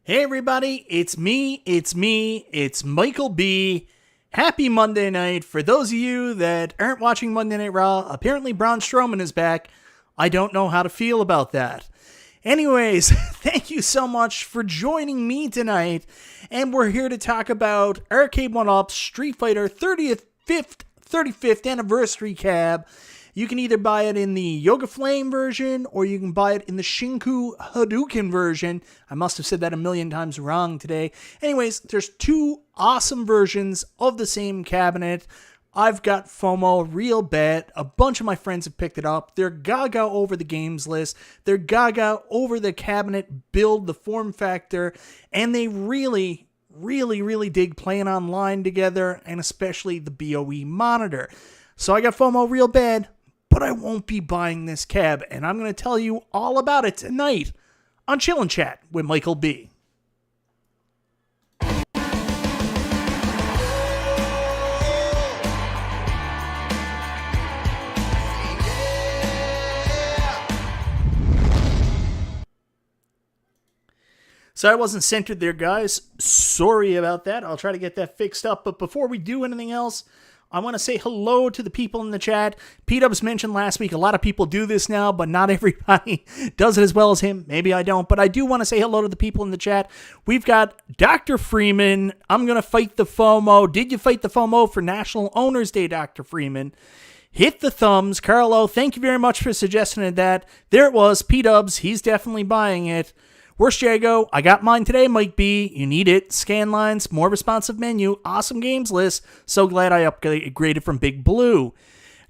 Hey everybody, it's it's Michael B. Happy Monday night. For those of you that aren't watching Monday Night Raw, apparently Braun Strowman is back. I don't know how to feel about that. Anyways, thank you so much for joining me tonight, and we're here to talk about Arcade1Up Street Fighter 35th anniversary cab. You can either buy it in the Yoga Flame version, or you can buy it in the Shinku Hadoken version. I must have said that a million times wrong today. Anyways, there's two awesome versions of the same cabinet. I've got FOMO real bad. A bunch of my friends have picked it up. They're gaga over the games list. They're gaga over the cabinet build, the form factor, and they really dig playing online together, and especially the BOE monitor. So I got FOMO real bad, but I won't be buying this cab, and I'm going to tell you all about it tonight on Chillin' Chat with Michael B. So I wasn't centered there, guys. Sorry about that. I'll try to get that fixed up. But before we do anything else, I want to say hello to the people in the chat. P-Dubs mentioned last week, a lot of people do this now, but not everybody does it as well as him. Maybe I don't, but I do want to say hello to the people in the chat. We've got Dr. Freeman. I'm going to fight the FOMO. Did you fight the FOMO for National Owners Day, Dr. Freeman? Hit the thumbs. Carlo, thank you very much for suggesting that. There it was. P-Dubs, he's definitely buying it. Where's Jago? I got mine today, Mike B. You need it. Scan lines, more responsive menu, awesome games list. So glad I upgraded from Big Blue.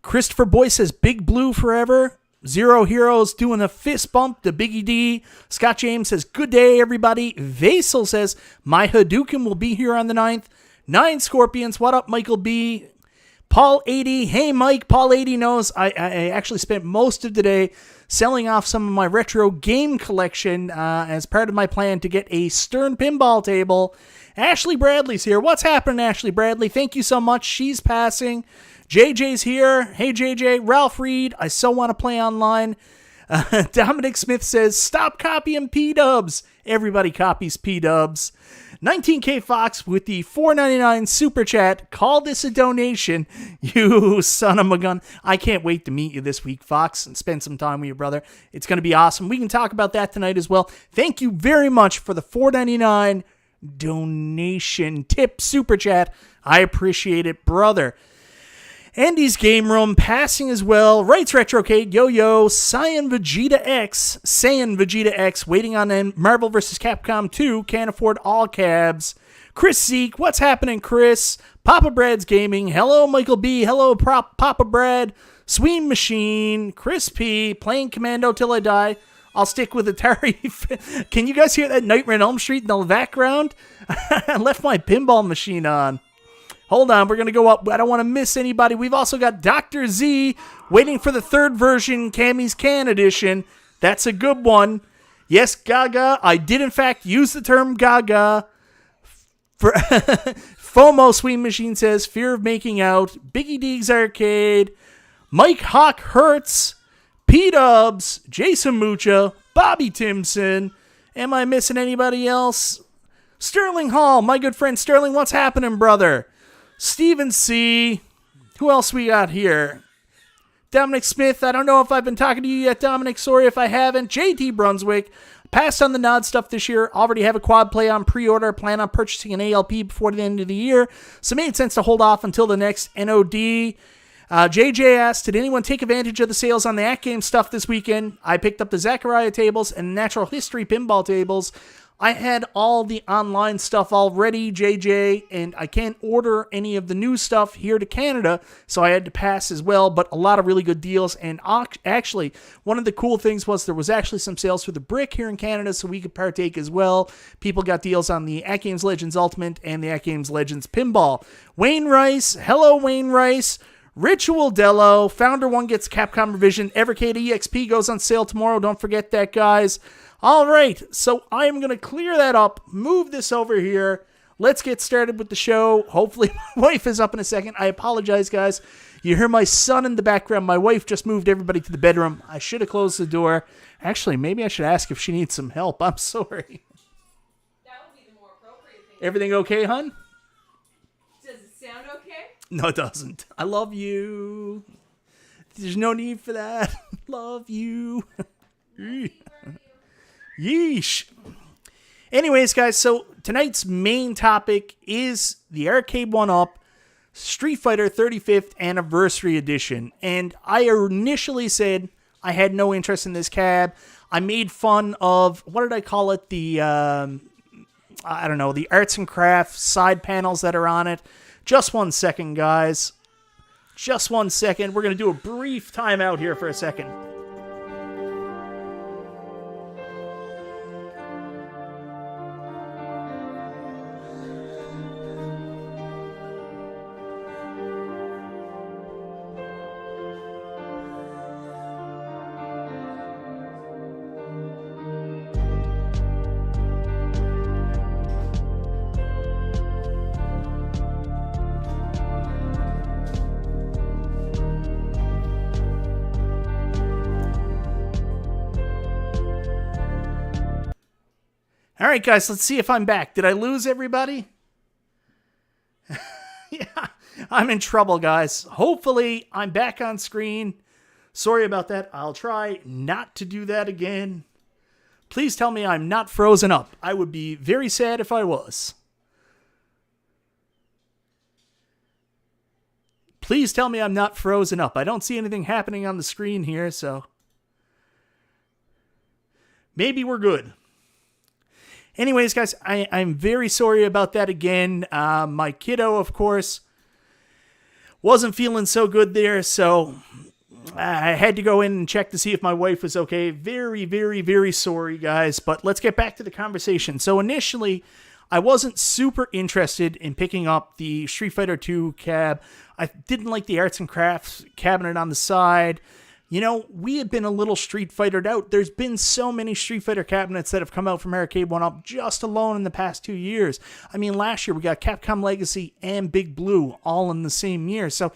Christopher Boyce says Big Blue forever. Zero Heroes doing a fist bump to Biggie D. Scott James says good day, everybody. Vasel says my Hadouken will be here on the 9th. 9 Scorpions, what up, Michael B? Paul 80, hey Mike. Paul 80 knows I actually spent most of the day selling off some of my retro game collection as part of my plan to get a Stern pinball table. Ashley Bradley's here. What's happening, Ashley Bradley? Thank you so much. She's passing. JJ's here. Hey, JJ. Ralph Reed. I so want to play online. Dominic Smith says, stop copying P-Dubs. Everybody copies P-Dubs. 19K Fox with the $4.99 super chat. Call this a donation, you son of a gun. I can't wait to meet you this week, Fox, and spend some time with your brother. It's going to be awesome. We can talk about that tonight as well. Thank you very much for the $4.99 donation tip super chat. I appreciate it, brother. Andy's Game Room passing as well. Rights Retrocade, yo, Saiyan Vegeta X, waiting on Marvel vs. Capcom 2, can't afford all cabs. Chris Zeke, what's happening, Chris? Papa Brad's Gaming, hello, Michael B, hello, Papa Brad. Sween Machine, Chris P, playing Commando till I die. I'll stick with Atari. Can you guys hear that Nightmare on Elm Street in the background? I left my pinball machine on. Hold on, we're going to go up. I don't want to miss anybody. We've also got Dr. Z waiting for the third version, Cammy's Can Edition. That's a good one. Yes, Gaga. I did, in fact, use the term Gaga. For FOMO Sweet Machine says, fear of making out. Biggie Deegs Arcade. Mike Hawk Hertz. P-Dubs. Jason Mucha. Bobby Timson. Am I missing anybody else? Sterling Hall. My good friend Sterling, what's happening, brother? Steven C. Who else we got here? Dominic Smith. I don't know if I've been talking to you yet, Dominic. Sorry if I haven't. JT Brunswick. Passed on the nod stuff this year. Already have a quad play on pre-order. Plan on purchasing an ALP before the end of the year. So it made sense to hold off until the next NOD. JJ asked, did anyone take advantage of the sales on the Act Game stuff this weekend? I picked up the Zachariah tables and Natural History pinball tables. I had all the online stuff already, JJ, and I can't order any of the new stuff here to Canada, so I had to pass as well, but a lot of really good deals. And actually, one of the cool things was there was actually some sales for the brick here in Canada, so we could partake as well. People got deals on the Act Games Legends Ultimate and the Act Games Legends Pinball. Wayne Rice, hello Wayne Rice. Ritual Dello, Founder 1 gets Capcom Revision. Evercade EXP goes on sale tomorrow. Don't forget that, guys. All right, so I'm going to clear that up, move this over here. Let's get started with the show. Hopefully my wife is up in a second. I apologize, guys. You hear my son in the background. My wife just moved everybody to the bedroom. I should have closed the door. Actually, maybe I should ask if she needs some help. I'm sorry. No, Everything okay, hun? Does it sound okay? No, it doesn't. I love you. There's no need for that. Love you. Yeesh. Anyways, guys, so tonight's main topic is the Arcade1Up Street Fighter 35th Anniversary Edition. And I initially said I had no interest in this cab. I made fun of, what did I call it? The, I don't know, the arts and crafts side panels that are on it. Just 1 second, guys. Just 1 second. We're going to do a brief timeout here for a second. All right, guys, let's see if I'm back. Did I lose everybody? Yeah, I'm in trouble, guys. Hopefully, I'm back on screen. Sorry about that. I'll try not to do that again. Please tell me I'm not frozen up. I would be very sad if I was. Please tell me I'm not frozen up. I don't see anything happening on the screen here, so maybe we're good. Anyways, guys, I'm very sorry about that again. My kiddo, of course, wasn't feeling so good there, so I had to go in and check to see if my wife was okay. Very, very, very sorry, guys, but let's get back to the conversation. So initially, I wasn't super interested in picking up the Street Fighter 2 cab. I didn't like the arts and crafts cabinet on the side. You know, we had been a little Street Fightered out. There's been so many Street Fighter cabinets that have come out from Arcade1Up just alone in the past 2 years. I mean, last year we got Capcom Legacy and Big Blue all in the same year. So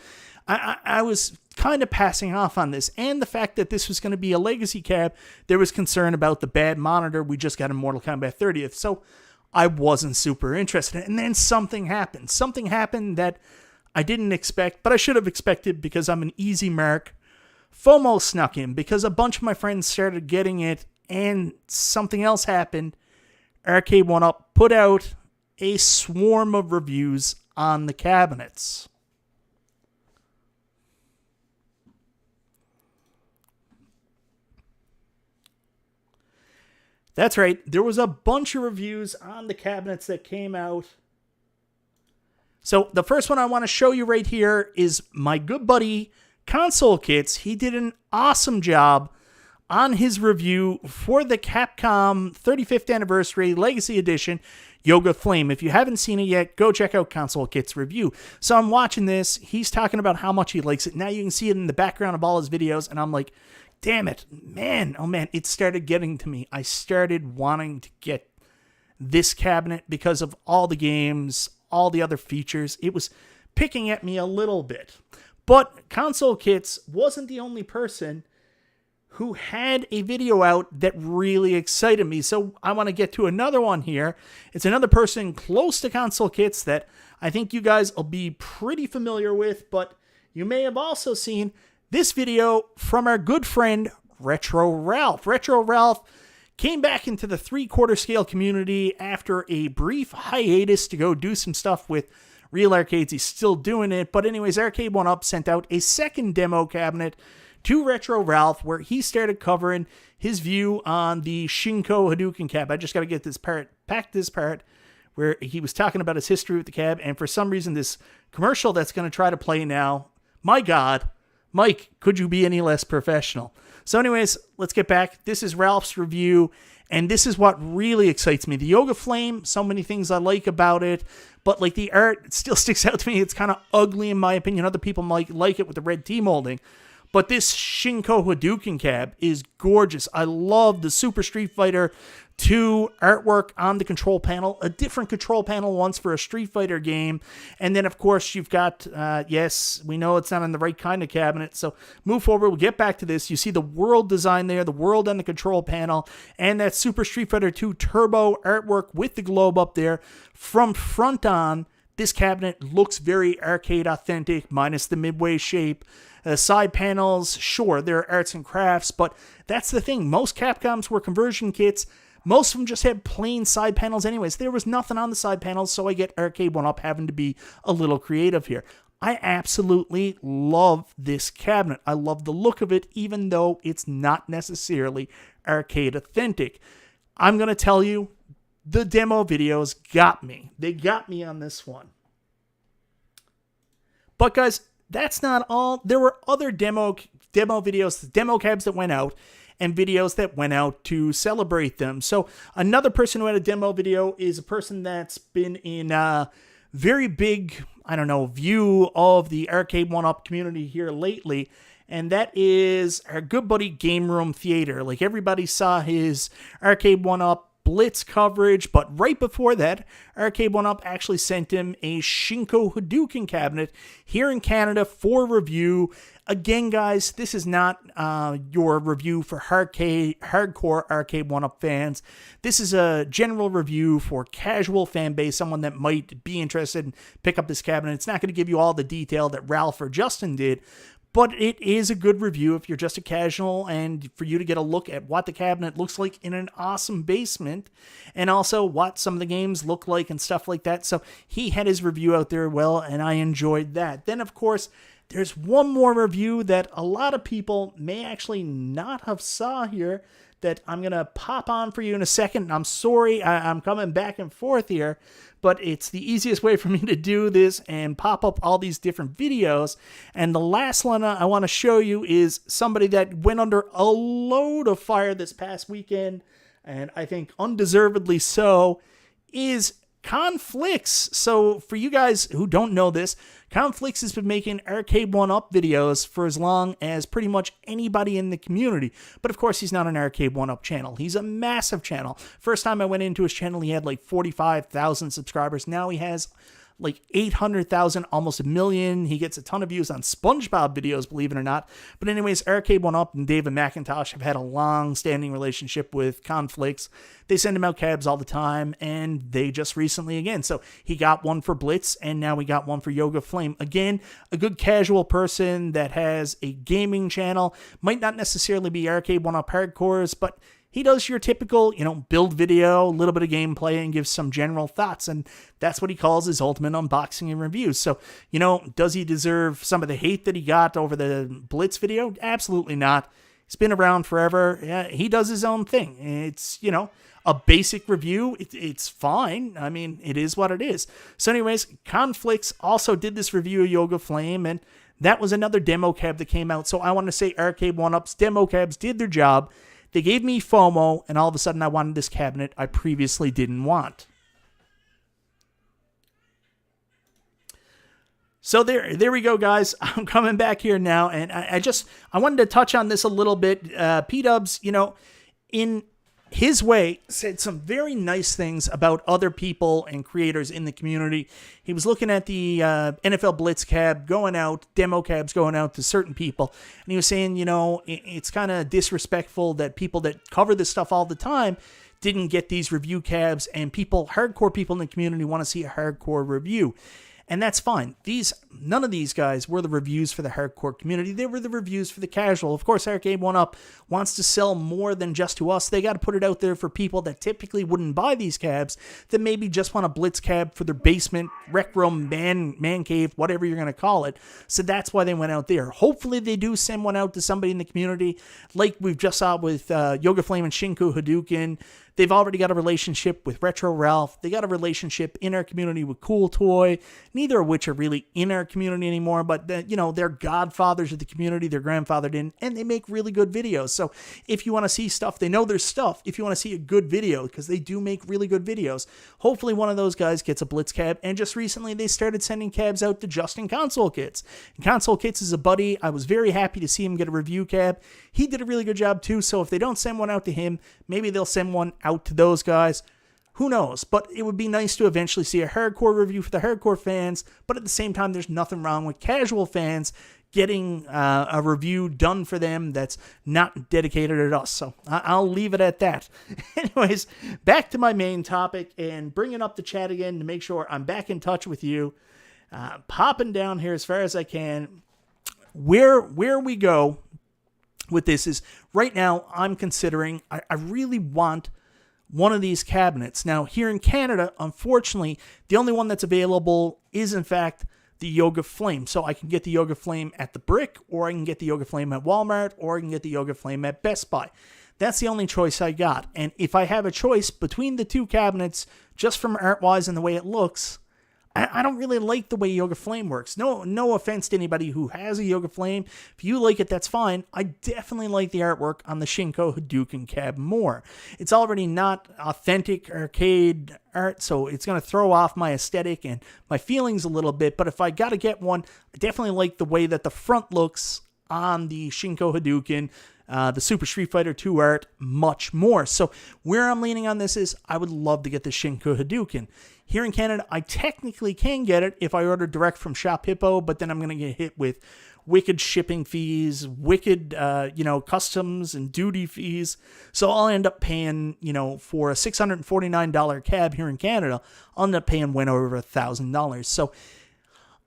I was kind of passing off on this. And the fact that this was going to be a Legacy cab, there was concern about the bad monitor we just got in Mortal Kombat 30th. So I wasn't super interested. And then something happened. Something happened that I didn't expect, but I should have expected because I'm an easy mark. FOMO snuck in because a bunch of my friends started getting it and something else happened. Arcade1Up put out a swarm of reviews on the cabinets. That's right, there was a bunch of reviews on the cabinets that came out. So the first one I want to show you right here is my good buddy Console Kits. He did an awesome job on his review for the Capcom 35th Anniversary Legacy Edition Yoga Flame. If you haven't seen it yet, go check out Console Kits' review. So I'm watching this. He's talking about how much he likes it. Now you can see it in the background of all his videos, and I'm like, damn it, man, oh man, it started getting to me. I started wanting to get this cabinet because of all the games, all the other features. It was picking at me a little bit. But Console Kits wasn't the only person who had a video out that really excited me. So I want to get to another one here. It's another person close to Console Kits that I think you guys will be pretty familiar with, but you may have also seen this video from our good friend, Retro Ralph. Retro Ralph came back into the 3/4 scale community after a brief hiatus to go do some stuff with Real Arcades. He's still doing it. But anyways, Arcade1Up sent out a second demo cabinet to Retro Ralph where he started covering his view on the Shinku Hadoken cab. I just got to get this part, pack this part, where he was talking about his history with the cab. And for some reason, this commercial that's going to try to play now, my God, Mike, could you be any less professional? So anyways, let's get back. This is Ralph's review. And this is what really excites me. The Yoga Flame, so many things I like about it. But like the art, it still sticks out to me. It's kind of ugly in my opinion. Other people might like it with the red T molding. But this Shinku Hadoken cab is gorgeous. I love the Super Street Fighter 2 artwork on the control panel. A different control panel once for a Street Fighter game. And then, of course, you've got, yes, we know it's not in the right kind of cabinet. So move forward. We'll get back to this. You see the world design there, the world on the control panel, and that Super Street Fighter 2 turbo artwork with the globe up there. From front on, this cabinet looks very arcade authentic, minus the midway shape. Side panels, sure, they're arts and crafts, but that's the thing. Most Capcoms were conversion kits. Most of them just had plain side panels anyways. There was nothing on the side panels, so I get Arcade1Up having to be a little creative here. I absolutely love this cabinet. I love the look of it, even though it's not necessarily arcade authentic. I'm going to tell you, the demo videos got me. They got me on this one. But guys, that's not all. There were other demo videos, demo cabs that went out, and videos that went out to celebrate them. So another person who had a demo video is a person that's been in a very big, view of the Arcade1Up community here lately, and that is our good buddy Game Room Theater. Like, everybody saw his Arcade1Up Blitz coverage, but right before that, Arcade1Up actually sent him a Shinku Hadoken cabinet here in Canada for review. Again, guys, this is not your review for hardcore Arcade1Up fans. This is a general review for casual fan base, someone that might be interested in pick up this cabinet. It's not going to give you all the detail that Ralph or Justin did, but it is a good review if you're just a casual, and for you to get a look at what the cabinet looks like in an awesome basement, and also what some of the games look like and stuff like that. So he had his review out there, well, and I enjoyed that. Then, of course, there's one more review that a lot of people may actually not have saw here that I'm going to pop on for you in a second. I'm sorry, I'm coming back and forth here, but it's the easiest way for me to do this and pop up all these different videos. And the last one I want to show you is somebody that went under a load of fire this past weekend, and I think undeservedly so, is Conflicts. So for you guys who don't know this, Conflicts has been making Arcade1Up videos for as long as pretty much anybody in the community. But of course, he's not an Arcade1Up channel. He's a massive channel. First time I went into his channel, he had like 45,000 subscribers. Now he has like 800,000, almost 1 million. He gets a ton of views on SpongeBob videos, believe it or not. But anyways, Arcade1Up and David McIntosh have had a long-standing relationship with Conflicts. They send him out cabs all the time, and they just recently again. So he got one for Blitz, and now we got one for Yoga Flame. Again, a good casual person that has a gaming channel. Might not necessarily be Arcade1Up hardcores, but he does your typical, build video, a little bit of gameplay, and gives some general thoughts. And that's what he calls his ultimate unboxing and reviews. So, does he deserve some of the hate that he got over the Blitz video? Absolutely not. He's been around forever. Yeah, he does his own thing. It's, a basic review. It's fine. I mean, it is what it is. So anyways, Conflicts also did this review of Yoga Flame, and that was another demo cab that came out. So I want to say Arcade1Up's demo cabs did their job. They gave me FOMO, and all of a sudden I wanted this cabinet I previously didn't want. So there we go, guys. I'm coming back here now, and I wanted to touch on this a little bit. P-Dubs, in his way, said some very nice things about other people and creators in the community. He was looking at the NFL Blitz cab going out, demo cabs going out to certain people, and he was saying, it's kind of disrespectful that people that cover this stuff all the time didn't get these review cabs, and hardcore people in the community want to see a hardcore review. And that's fine. None of these guys were the reviews for the hardcore community. They were the reviews for the casual. Of course, Arcade1Up wants to sell more than just to us. They got to put it out there for people that typically wouldn't buy these cabs, that maybe just want a Blitz cab for their basement, rec room, man cave, whatever you're going to call it. So that's why they went out there. Hopefully they do send one out to somebody in the community, like we've just saw with Yoga Flame and Shinku Hadoken. They've already got a relationship with Retro Ralph. They got a relationship in our community with Cool Toy, neither of which are really in our community anymore, but they're godfathers of the community. Their grandfather didn't, and they make really good videos. So if you want to see stuff, they know there's stuff. If you want to see a good video, because they do make really good videos, hopefully one of those guys gets a Blitz cab. And just recently, they started sending cabs out to Justin Console Kits. And Console Kits is a buddy. I was very happy to see him get a review cab. He did a really good job too. So if they don't send one out to him, maybe they'll send one out to those guys. Who knows? But it would be nice to eventually see a hardcore review for the hardcore fans. But at the same time, there's nothing wrong with casual fans getting a review done for them that's not dedicated at us. So I'll leave it at that. Anyways, back to my main topic and bringing up the chat again to make sure I'm back in touch with you. Popping down here as far as I can. Where we go with this is right now I'm considering, I really want one of these cabinets. Now, here in Canada, unfortunately, the only one that's available is, in fact, the Yoga Flame. So I can get the Yoga Flame at the Brick, or I can get the Yoga Flame at Walmart, or I can get the Yoga Flame at Best Buy. That's the only choice I got. And if I have a choice between the two cabinets, just from art-wise and the way it looks, I don't really like the way Yoga Flame works. No offense to anybody who has a Yoga Flame. If you like it, that's fine. I definitely like the artwork on the Shinku Hadoken cab more. It's already not authentic arcade art, so it's going to throw off my aesthetic and my feelings a little bit. But if I got to get one, I definitely like the way that the front looks on the Shinku Hadoken, the Super Street Fighter 2 art, much more. So where I'm leaning on this is I would love to get the Shinku Hadoken. Here in Canada, I technically can get it if I order direct from Shop Hippo, but then I'm going to get hit with wicked shipping fees, wicked, customs and duty fees. So I'll end up paying, for a $649 cab here in Canada, I'll end up paying well over $1,000. So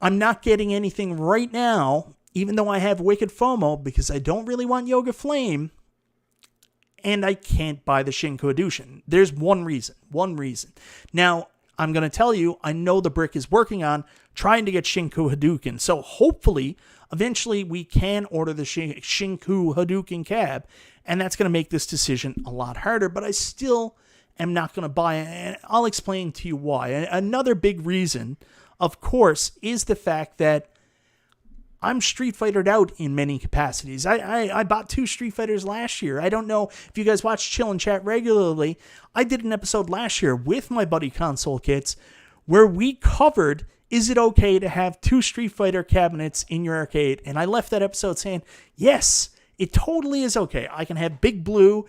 I'm not getting anything right now, even though I have wicked FOMO, because I don't really want Yoga Flame, and I can't buy the Shinku Hadoken. There's one reason. Now, I'm going to tell you, I know the Brick is working on trying to get Shinku Hadoken. So hopefully, eventually, we can order the Shinku Hadoken cab, and that's going to make this decision a lot harder, but I still am not going to buy it, and I'll explain to you why. Another big reason, of course, is the fact that I'm Street Fightered out in many capacities. I bought 2 Street Fighters last year. I don't know if you guys watch Chill and Chat regularly. I did an episode last year with my buddy Console Kits where we covered, is it okay to have 2 Street Fighter cabinets in your arcade? And I left that episode saying, yes, it totally is okay. I can have Big Blue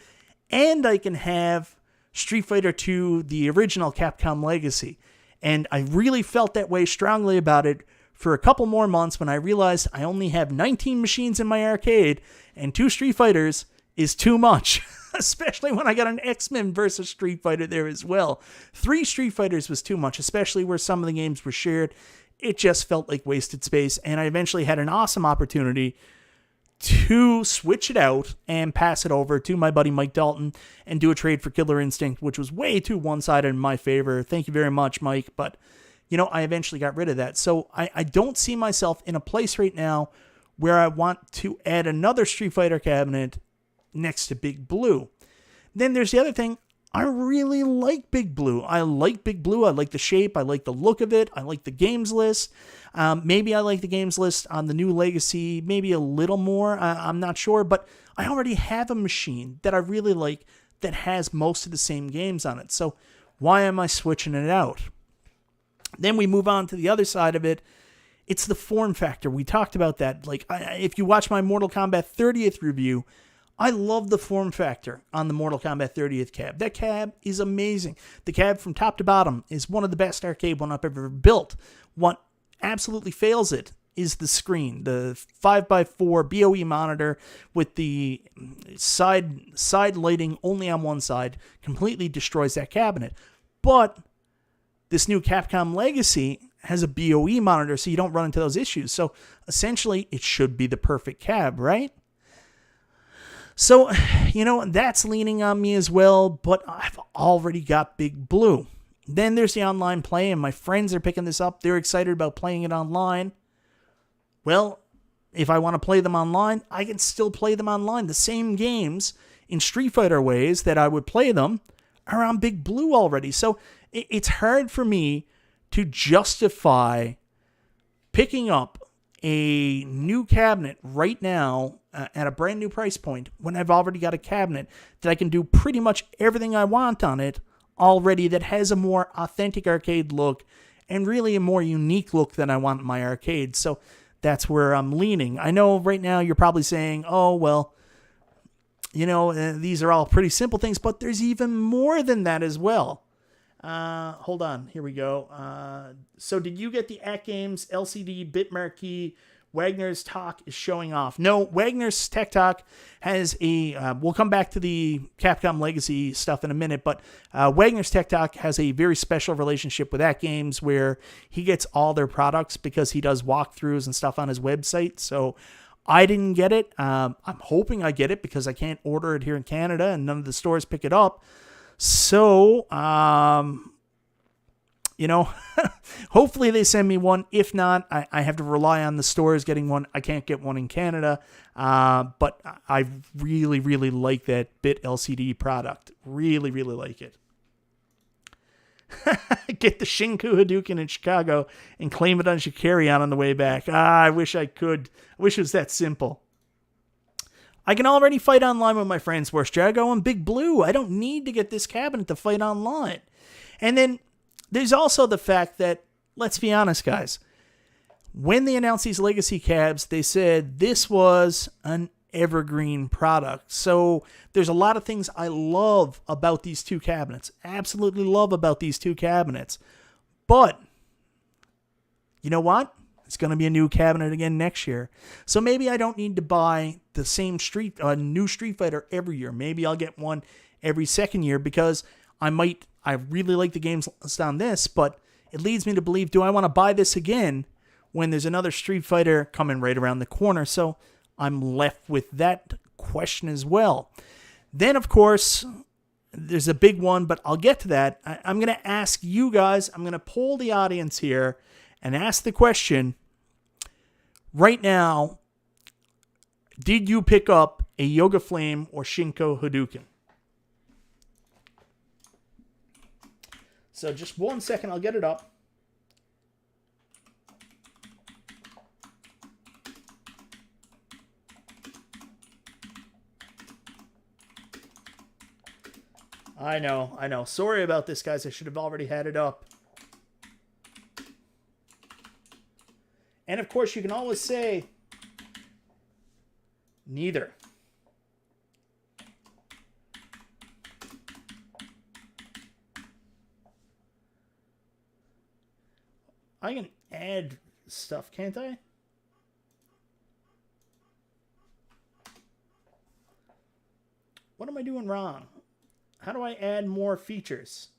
and I can have Street Fighter 2, the original Capcom Legacy. And I really felt that way strongly about it for a couple more months when I realized I only have 19 machines in my arcade and 2 Street Fighters is too much, especially when I got an X-Men versus Street Fighter there as well. 3 Street Fighters was too much, especially where some of the games were shared. It just felt like wasted space, and I eventually had an awesome opportunity to switch it out and pass it over to my buddy Mike Dalton and do a trade for Killer Instinct, which was way too one-sided in my favor. Thank you very much, Mike, but I eventually got rid of that. So I don't see myself in a place right now where I want to add another Street Fighter cabinet next to Big Blue. Then there's the other thing. I really like Big Blue. I like Big Blue. I like the shape. I like the look of it. I like the games list. Maybe I like the games list on the new Legacy, maybe a little more. I'm not sure. But I already have a machine that I really like that has most of the same games on it. So why am I switching it out? Then we move on to the other side of it. It's the form factor. We talked about that. Like, if you watch my Mortal Kombat 30th review, I love the form factor on the Mortal Kombat 30th cab. That cab is amazing. The cab from top to bottom is one of the best Arcade1Up ever built. What absolutely fails it is the screen. The 5x4 BOE monitor with the side lighting only on one side completely destroys that cabinet. But this new Capcom Legacy has a BOE monitor, so you don't run into those issues. So essentially, it should be the perfect cab, right? So, that's leaning on me as well, but I've already got Big Blue. Then there's the online play, and my friends are picking this up. They're excited about playing it online. Well, if I want to play them online, I can still play them online. The same games in Street Fighter ways that I would play them are on Big Blue already. So it's hard for me to justify picking up a new cabinet right now at a brand new price point when I've already got a cabinet that I can do pretty much everything I want on it already, that has a more authentic arcade look and really a more unique look than I want in my arcade. So that's where I'm leaning. I know right now you're probably saying, oh, well, these are all pretty simple things, but there's even more than that as well. Hold on. Here we go. So did you get the At Games LCD bit marquee? Wagner's Talk is showing off. No, Wagner's Tech Talk has we'll come back to the Capcom Legacy stuff in a minute, but Wagner's Tech Talk has a very special relationship with At Games where he gets all their products because he does walkthroughs and stuff on his website. So I didn't get it. I'm hoping I get it because I can't order it here in Canada and none of the stores pick it up. So, hopefully they send me one. If not, I have to rely on the stores getting one. I can't get one in Canada, but I really, really like that Bit LCD product. Really, really like it. Get the Shinku Hadoken in Chicago and claim it on your carry-on the way back. I wish I could. I wish it was that simple. I can already fight online with my friends, Worst Jago and Big Blue. I don't need to get this cabinet to fight online. And then there's also the fact that, let's be honest, guys, when they announced these legacy cabs, they said this was an evergreen product. So there's a lot of things I love about these two cabinets. Absolutely love about these two cabinets. But, you know what? It's going to be a new cabinet again next year. So maybe I don't need to buy the same new Street Fighter every year. Maybe I'll get one every second year because I really like the games on this, but it leads me to believe, do I want to buy this again when there's another Street Fighter coming right around the corner? So I'm left with that question as well. Then, of course, there's a big one, but I'll get to that. I'm going to ask you guys, I'm going to poll the audience here and ask the question, right now, did you pick up a Yoga Flame or Shinku Hadoken? So just 1 second, I'll get it up. I know. Sorry about this, guys. I should have already had it up. And of course, you can always say, neither. I can add stuff, can't I? What am I doing wrong? How do I add more features?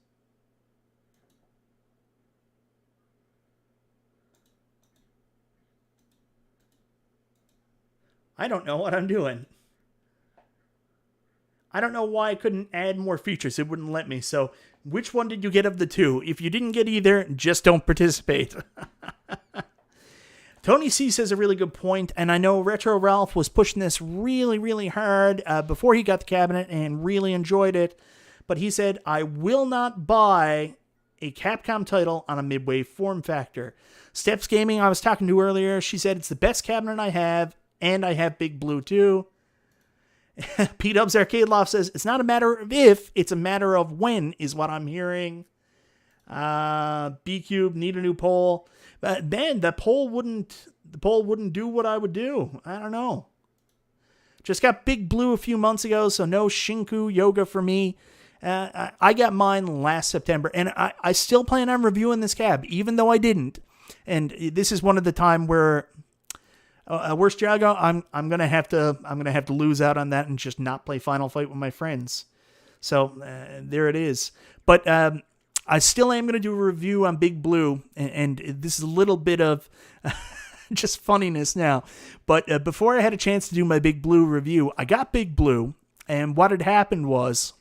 I don't know what I'm doing. I don't know why I couldn't add more features. It wouldn't let me. So which one did you get of the two? If you didn't get either, just don't participate. Tony C says a really good point, and I know Retro Ralph was pushing this really, really hard before he got the cabinet and really enjoyed it. But he said, I will not buy a Capcom title on a midway form factor. Steps Gaming, I was talking to earlier, she said it's the best cabinet I have, and I have Big Blue too. P-Dubs Arcade Loft says, it's not a matter of if, it's a matter of when, is what I'm hearing. B-Cube, need a new poll. Man, the poll wouldn't do what I would do. I don't know. Just got Big Blue a few months ago, so no Shinku Yoga for me. I got mine last September, and I still plan on reviewing this cab, even though I didn't. And this is one of the time where Worst Jago, I'm gonna have to lose out on that and just not play Final Fight with my friends. So there it is. But I still am gonna do a review on Big Blue, and this is a little bit of just funniness now. But before I had a chance to do my Big Blue review, I got Big Blue, and what had happened was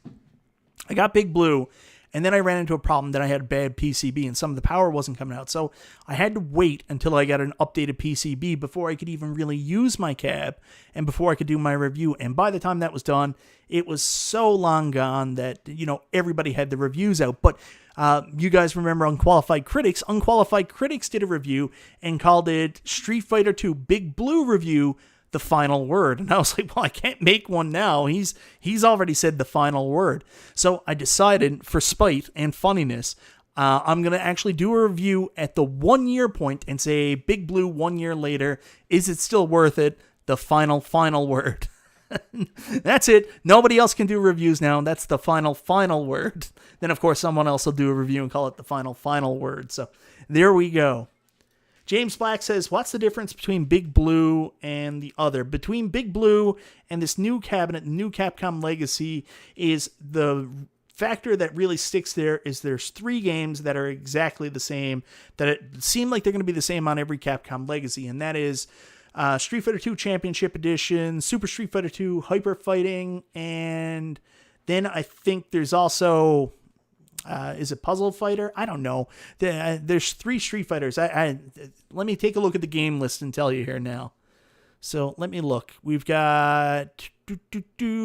I got Big Blue, and then I ran into a problem that I had a bad PCB and some of the power wasn't coming out. So I had to wait until I got an updated PCB before I could even really use my cab and before I could do my review. And by the time that was done, it was so long gone that, everybody had the reviews out. But You guys remember Unqualified Critics. Unqualified Critics did a review and called it Street Fighter 2 Big Blue Review, the final word. And I was like, well, I can't make one now. He's already said the final word. So I decided, for spite and funniness, I'm going to actually do a review at the 1 year point and say, Big Blue 1 year later, is it still worth it? The final word. That's it. Nobody else can do reviews now. That's the final word. Then, of course, someone else will do a review and call it the final word. So there we go. James Black says, what's the difference between Big Blue and the other? Between Big Blue and this new cabinet, new Capcom Legacy, is the factor that really sticks there is there's 3 games that are exactly the same, that it seem like they're going to be the same on every Capcom Legacy, and that is Street Fighter 2 Championship Edition, Super Street Fighter 2 Hyper Fighting, and then I think there's also, is it Puzzle Fighter? I don't know. There's 3 Street Fighters. Let me take a look at the game list and tell you here now. So let me look. We've got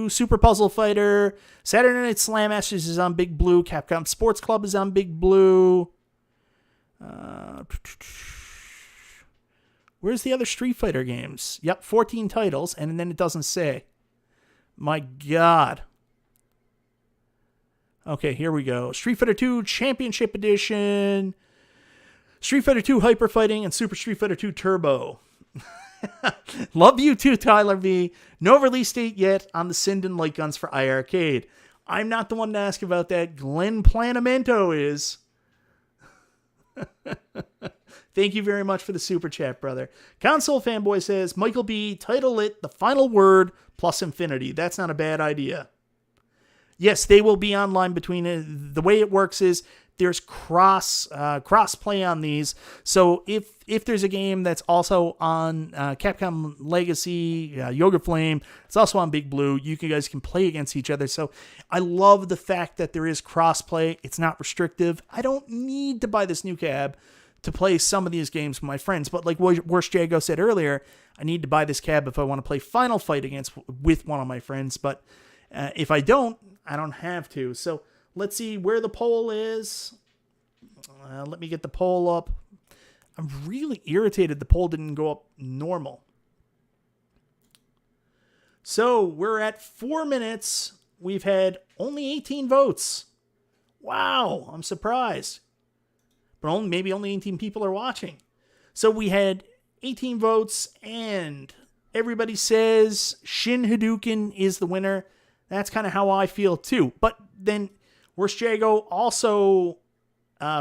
Super Puzzle Fighter, Saturday Night Slam Masters is on Big Blue, Capcom Sports Club is on Big Blue. Where's the other Street Fighter games? Yep, 14 titles, and then it doesn't say. My God. Okay, here we go. Street Fighter 2 Championship Edition, Street Fighter 2 Hyper Fighting, and Super Street Fighter 2 Turbo. Love you too, Tyler V. No release date yet on the Sinden light guns for iArcade. I'm not the one to ask about that. Glenn Planamento is. Thank you very much for the super chat, brother. Console Fanboy says, Michael B, title it The Final Word plus Infinity. That's not a bad idea. Yes, they will be online between. The way it works is there's cross play on these. So if there's a game that's also on Capcom Legacy, Yoga Flame, it's also on Big Blue, you guys can play against each other. So I love the fact that there is cross play. It's not restrictive. I don't need to buy this new cab to play some of these games with my friends. But like Worst Jago said earlier, I need to buy this cab if I want to play Final Fight with one of my friends. But if I don't have to. So let's see where the poll is. Let me get the poll up. I'm really irritated the poll didn't go up normal. So we're at 4 minutes. We've had only 18 votes. Wow, I'm surprised. But maybe only 18 people are watching. So we had 18 votes, and everybody says Shin Hadouken is the winner. That's kind of how I feel too. But then Worst Jago also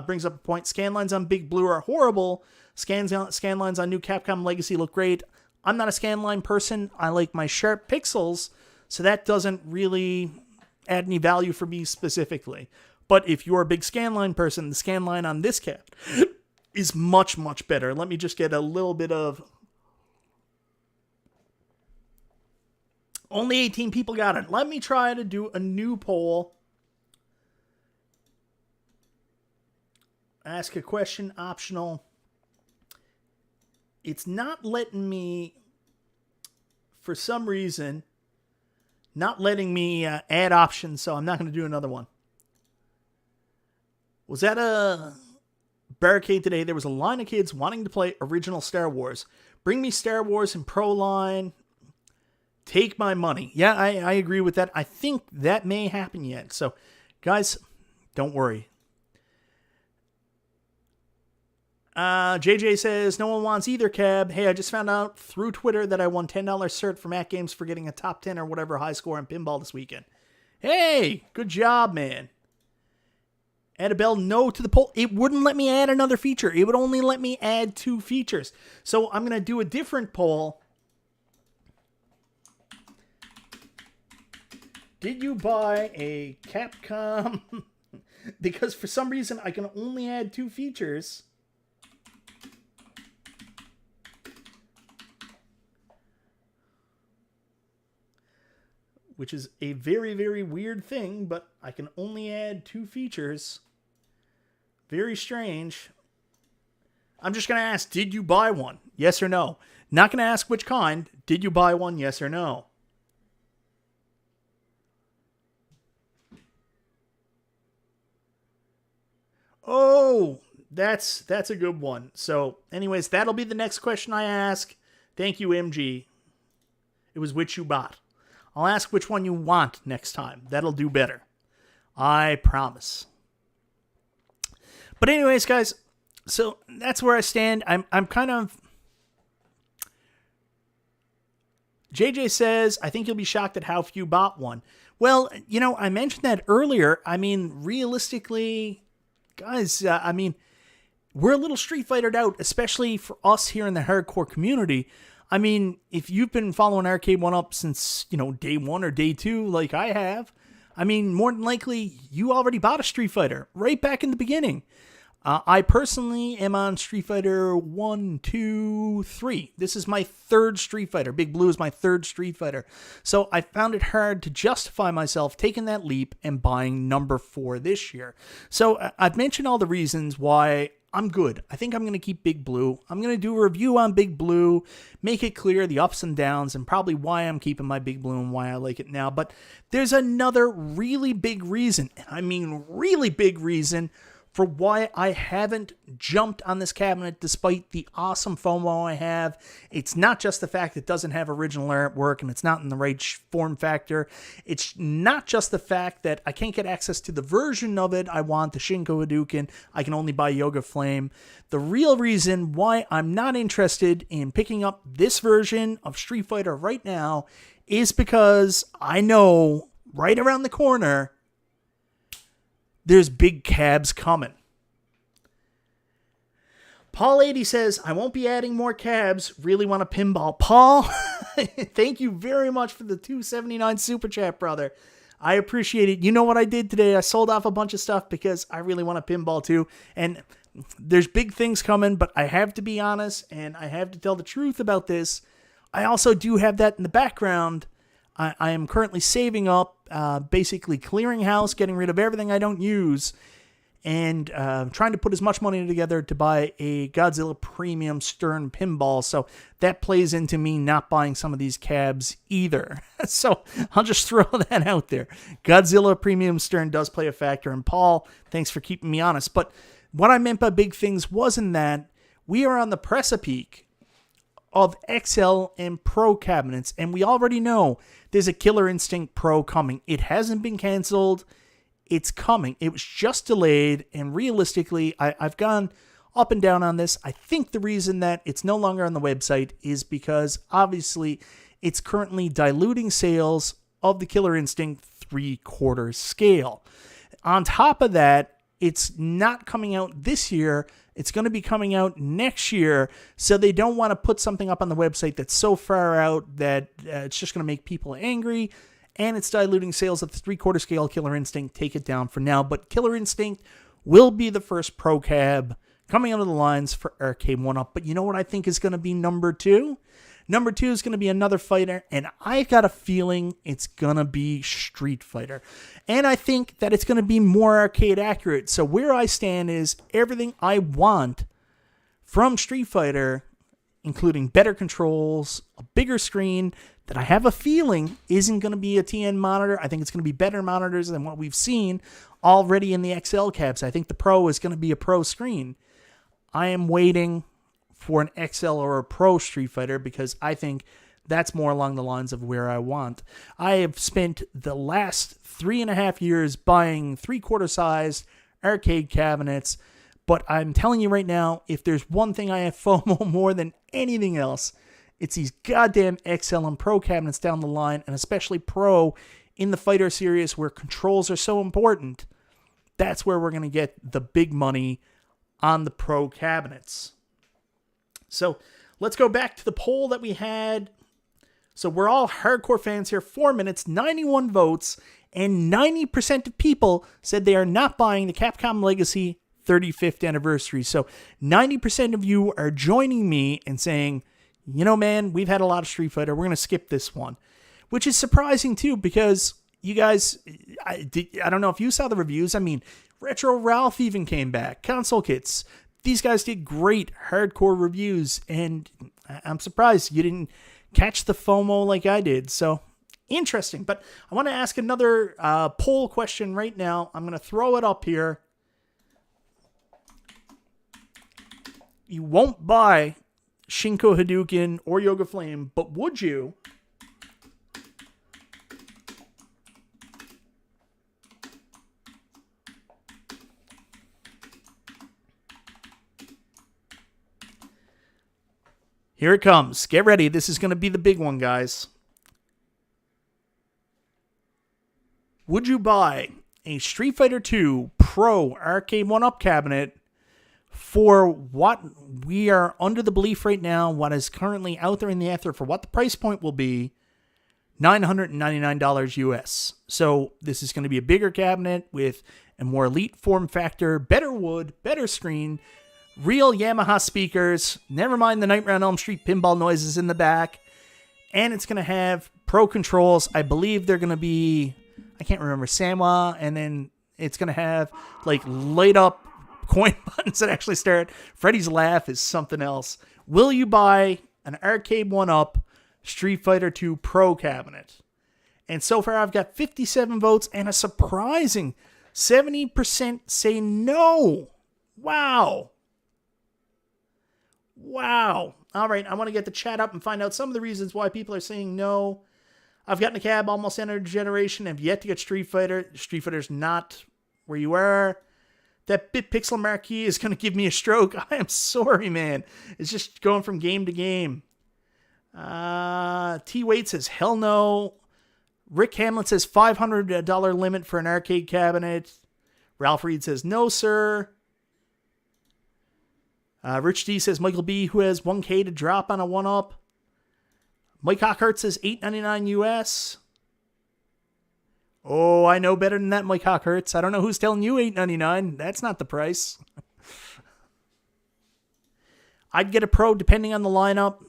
brings up a point. Scanlines on Big Blue are horrible. Scanlines on new Capcom Legacy look great. I'm not a scanline person. I like my sharp pixels, so that doesn't really add any value for me specifically. But if you're a big scanline person, the scanline on this cap is much, much better. Let me just get a little bit of... Only 18 people got it. Let me try to do a new poll. Ask a question, optional. It's not letting me, for some reason, not letting me add options, so I'm not going to do another one. Was that a barricade today? There was a line of kids wanting to play original Star Wars. Bring me Star Wars and Pro Line. Take my money. Yeah, I agree with that. I think that may happen yet. So, guys, don't worry. JJ says, no one wants either cab. Hey, I just found out through Twitter that I won $10 cert from At Games for getting a top 10 or whatever high score in pinball this weekend. Hey, good job, man. Add a bell no to the poll. It wouldn't let me add another feature. It would only let me add 2 features. So I'm going to do a different poll. Did you buy a Capcom? Because for some reason I can only add 2 features. Which is a very, very weird thing, but I can only add 2 features. Very strange. I'm just going to ask, did you buy one? Yes or no? Not going to ask which kind. Did you buy one? Yes or no? Oh, that's a good one. So, anyways, that'll be the next question I ask. Thank you, MG. It was which you bought. I'll ask which one you want next time. That'll do better. I promise. But anyways, guys, so that's where I stand. I'm kind of... JJ says, I think you'll be shocked at how few bought one. Well, you know, I mentioned that earlier. I mean, realistically, guys, we're a little Street Fightered out, especially for us here in the hardcore community. I mean, if you've been following Arcade1Up since, you know, day one or day two, like I have, I mean, more than likely, you already bought a Street Fighter right back in the beginning. I personally am on Street Fighter 1, 2, 3. This is my third Street Fighter. Big Blue is my third Street Fighter. So I found it hard to justify myself taking that leap and buying number 4 this year. So I've mentioned all the reasons why I'm good. I think I'm going to keep Big Blue. I'm going to do a review on Big Blue, make it clear the ups and downs, and probably why I'm keeping my Big Blue and why I like it now. But there's another really big reason, and I mean really big reason, for why I haven't jumped on this cabinet despite the awesome FOMO I have. It's not just the fact it doesn't have original artwork and it's not in the right form factor. It's not just the fact that I can't get access to the version of it I want, the Shinku Hadoken. I can only buy Yoga Flame. The real reason why I'm not interested in picking up this version of Street Fighter right now is because I know right around the corner there's big cabs coming. Paul 80 says, I won't be adding more cabs. Really want a pinball. Paul, thank you very much for the $2.79 super chat, brother. I appreciate it. You know what I did today? I sold off a bunch of stuff because I really want a pinball too. And there's big things coming, but I have to be honest and I have to tell the truth about this. I also do have that in the background. I am currently saving up, basically clearing house, getting rid of everything I don't use, and trying to put as much money together to buy a Godzilla Premium Stern pinball. So that plays into me not buying some of these cabs either. So I'll just throw that out there. Godzilla Premium Stern does play a factor. And Paul, thanks for keeping me honest. But what I meant by big things wasn't that we are on the precipice of XL and Pro cabinets, and we already know there's a Killer Instinct Pro coming. It hasn't been canceled. It's coming. It was just delayed, and realistically, I've gone up and down on this. I think the reason that it's no longer on the website is because, obviously, it's currently diluting sales of the Killer Instinct 3/4 scale. On top of that, it's not coming out this year. It's going to be coming out next year, so they don't want to put something up on the website that's so far out that it's just going to make people angry, and it's diluting sales of the 3/4 scale Killer Instinct. Take it down for now, but Killer Instinct will be the first Pro Cab coming out of the lines for Arcade1Up. But you know what I think is going to be number 2? Number 2 is going to be another fighter, and I've got a feeling it's going to be Street Fighter. And I think that it's going to be more arcade accurate. So where I stand is everything I want from Street Fighter, including better controls, a bigger screen, that I have a feeling isn't going to be a TN monitor. I think it's going to be better monitors than what we've seen already in the XL cabs. I think the Pro is going to be a Pro screen. I am waiting for an XL or a Pro Street Fighter because I think that's more along the lines of where I want. I have spent the last 3.5 years buying 3/4 sized arcade cabinets, but I'm telling you right now, if there's one thing I have FOMO more than anything else, it's these goddamn XL and Pro cabinets down the line, and especially Pro in the fighter series where controls are so important. That's where we're going to get the big money on the Pro cabinets. So let's go back to the poll that we had. So we're all hardcore fans here. 4 minutes, 91 votes, and 90% of people said they are not buying the Capcom Legacy 35th anniversary. So 90% of you are joining me and saying, you know, man, we've had a lot of Street Fighter. We're going to skip this one, which is surprising too, because you guys, I don't know if you saw the reviews. I mean, Retro Ralph even came back. Console Kits. These guys did great hardcore reviews, and I'm surprised you didn't catch the FOMO like I did. So, interesting. But I want to ask another poll question right now. I'm going to throw it up here. You won't buy Shinku Hadoken or Yoga Flame, but would you? Here it comes. Get ready. This is going to be the big one, guys. Would you buy a Street Fighter 2 Pro Arcade1Up cabinet for what we are under the belief right now, what is currently out there in the ether for what the price point will be, $999 US. So this is going to be a bigger cabinet with a more elite form factor, better wood, better screen, real Yamaha speakers, never mind the Nightmare on Elm Street pinball noises in the back, and it's going to have pro controls. I believe they're going to be, I can't remember, Sanwa, and then it's going to have like light up coin buttons that actually start. Freddy's laugh is something else. Will you buy an Arcade1Up Street Fighter 2 Pro cabinet? And so far I've got 57 votes and a surprising 70% say no. Wow. Wow. All right, I want to get the chat up and find out some of the reasons why people are saying no. I've gotten a cab, almost entered generation, have yet to get Street Fighter. Street Fighter's not where you are. That bit pixel marquee is going to give me a stroke. I am sorry, man. It's just going from game to game. T-Wade says, hell no. Rick Hamlet says $500 limit for an arcade cabinet. Ralph Reed says, no, sir. Rich D says, Michael B, who has 1K to drop on a 1-up. Mike Hockhart says $8.99 US. Oh, I know better than that, Mike Hockhurts. I don't know who's telling you $8.99. That's not the price. I'd get a Pro depending on the lineup.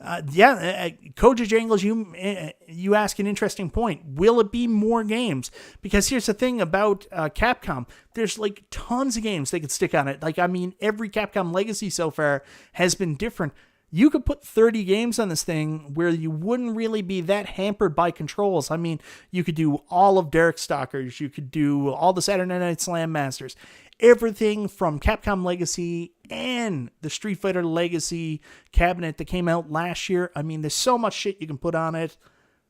Koja Jangles, you ask an interesting point. Will it be more games? Because here's the thing about Capcom. There's like tons of games they could stick on it. Like, I mean, every Capcom Legacy so far has been different. You could put 30 games on this thing where you wouldn't really be that hampered by controls. I mean, you could do all of Darkstalkers. You could do all the Saturday Night Slam Masters. Everything from Capcom Legacy and the Street Fighter Legacy cabinet that came out last year. I mean, there's so much shit you can put on it.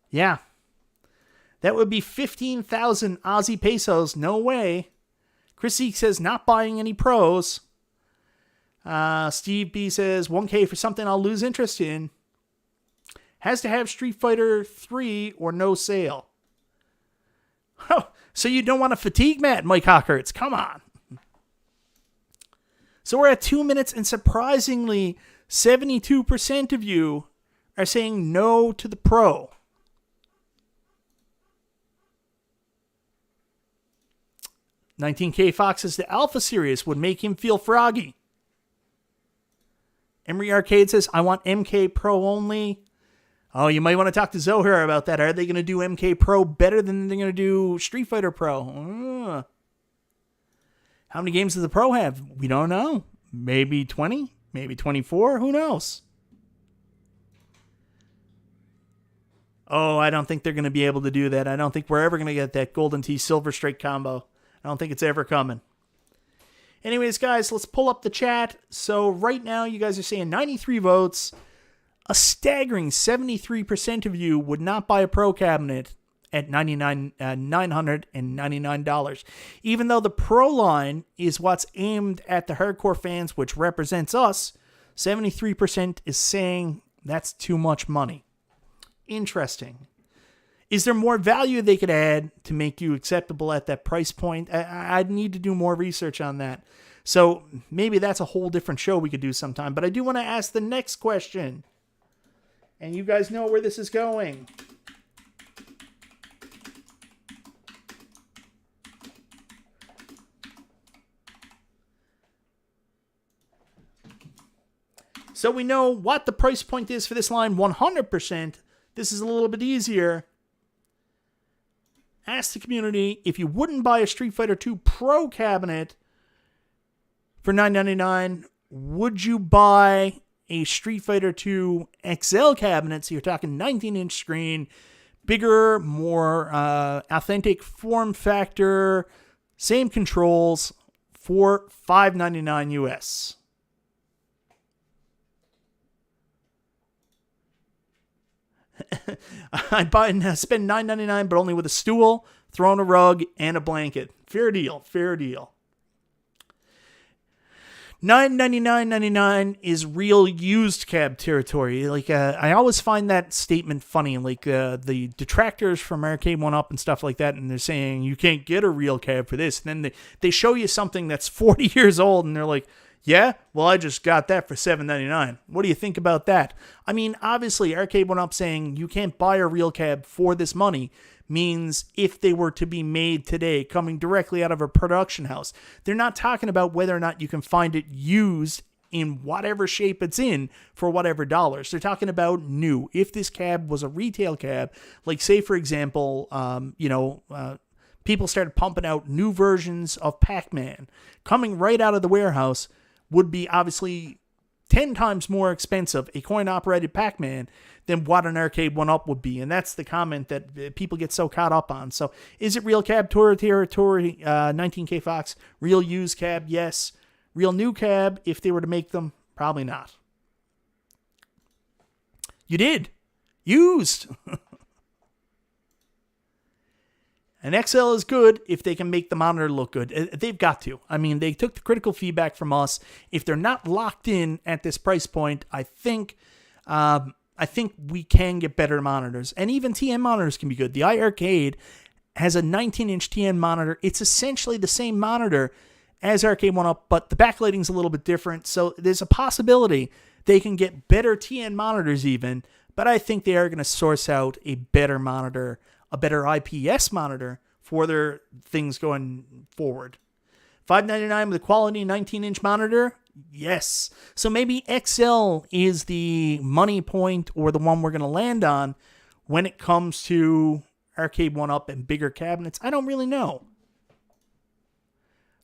Yeah. That would be 15,000 Aussie pesos. No way. Chris Zeke says, not buying any pros. Steve B says, 1K for something I'll lose interest in. Has to have Street Fighter 3 or no sale. Oh, so you don't want a fatigue mat, Mike Hockhurts. Come on. So we're at 2 minutes, and surprisingly, 72% of you are saying no to the Pro. $19K Fox says the Alpha Series would make him feel froggy. Emery Arcade says, I want MK Pro only. Oh, you might want to talk to Zohar about that. Are they going to do MK Pro better than they're going to do Street Fighter Pro? How many games does the Pro have? We don't know. Maybe 20? Maybe 24? Who knows? Oh, I don't think they're going to be able to do that. I don't think we're ever going to get that Golden Tee Silver Strike combo. I don't think it's ever coming. Anyways, guys, let's pull up the chat. So right now, you guys are saying 93 votes. A staggering 73% of you would not buy a Pro cabinet at $999. Even though the Pro line is what's aimed at the hardcore fans, which represents us, 73% is saying that's too much money. Interesting. Is there more value they could add to make you acceptable at that price point? I'd need to do more research on that. So maybe that's a whole different show we could do sometime. But I do want to ask the next question. And you guys know where this is going. So we know what the price point is for this line, 100%. This is a little bit easier. Ask the community, if you wouldn't buy a Street Fighter 2 Pro cabinet for $999, would you buy a Street Fighter 2 XL cabinet? So you're talking 19-inch screen, bigger, more authentic form factor, same controls for $599 US. I'd buy and spend $9.99, but only with a stool, throwing a rug, and a blanket. Fair deal. Fair deal. $9.99.99 is real used cab territory. Like, I always find that statement funny. Like, the detractors from Arcade1Up and stuff like that, and they're saying you can't get a real cab for this. And then they show you something that's 40 years old, and they're like, yeah, well, I just got that for $7.99. What do you think about that? I mean, obviously, Arcade1Up saying you can't buy a real cab for this money means if they were to be made today, coming directly out of a production house. They're not talking about whether or not you can find it used in whatever shape it's in for whatever dollars. They're talking about new. If this cab was a retail cab, like say, for example, people started pumping out new versions of Pac-Man coming right out of the warehouse, would be obviously 10 times more expensive, a coin-operated Pac-Man, than what an Arcade1Up would be. And that's the comment that people get so caught up on. So is it real cab tour territory? 19K Fox. Real used cab? Yes. Real new cab, if they were to make them? Probably not. You did. Used. An XL is good if they can make the monitor look good. They've got to. I mean, they took the critical feedback from us. If they're not locked in at this price point, I think we can get better monitors. And even TN monitors can be good. The iArcade has a 19-inch TN monitor. It's essentially the same monitor as Arcade1Up, but the backlighting's a little bit different. So there's a possibility they can get better TN monitors even, but I think they are going to source out a better monitor, a better IPS monitor for their things going forward. $5.99 with a quality 19-inch monitor? Yes. So maybe XL is the money point or the one we're going to land on when it comes to Arcade1Up and bigger cabinets. I don't really know.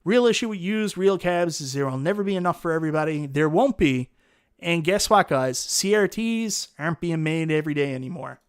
Real issue with used real cabs is there will never be enough for everybody. There won't be. And guess what, guys? CRTs aren't being made every day anymore.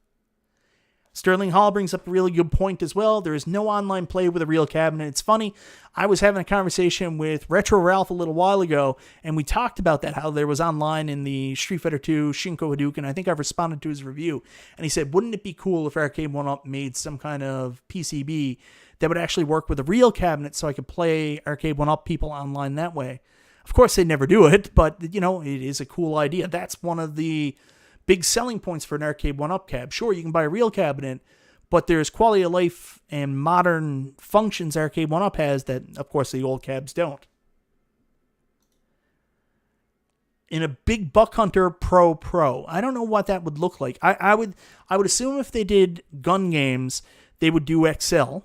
Sterling Hall brings up a really good point as well. There is no online play with a real cabinet. It's funny. I was having a conversation with Retro Ralph a little while ago, and we talked about that, how there was online in the Street Fighter 2 Shinku Hadoken. I think I've responded to his review. And he said, wouldn't it be cool if Arcade1Up made some kind of PCB that would actually work with a real cabinet so I could play Arcade1Up people online that way? Of course, they never do it, but, it is a cool idea. That's one of the big selling points for an Arcade1Up cab. Sure, you can buy a real cabinet, but there's quality of life and modern functions Arcade1Up has that, of course, the old cabs don't. In a big Buck Hunter Pro, I don't know what that would look like. I would assume if they did gun games, they would do XL,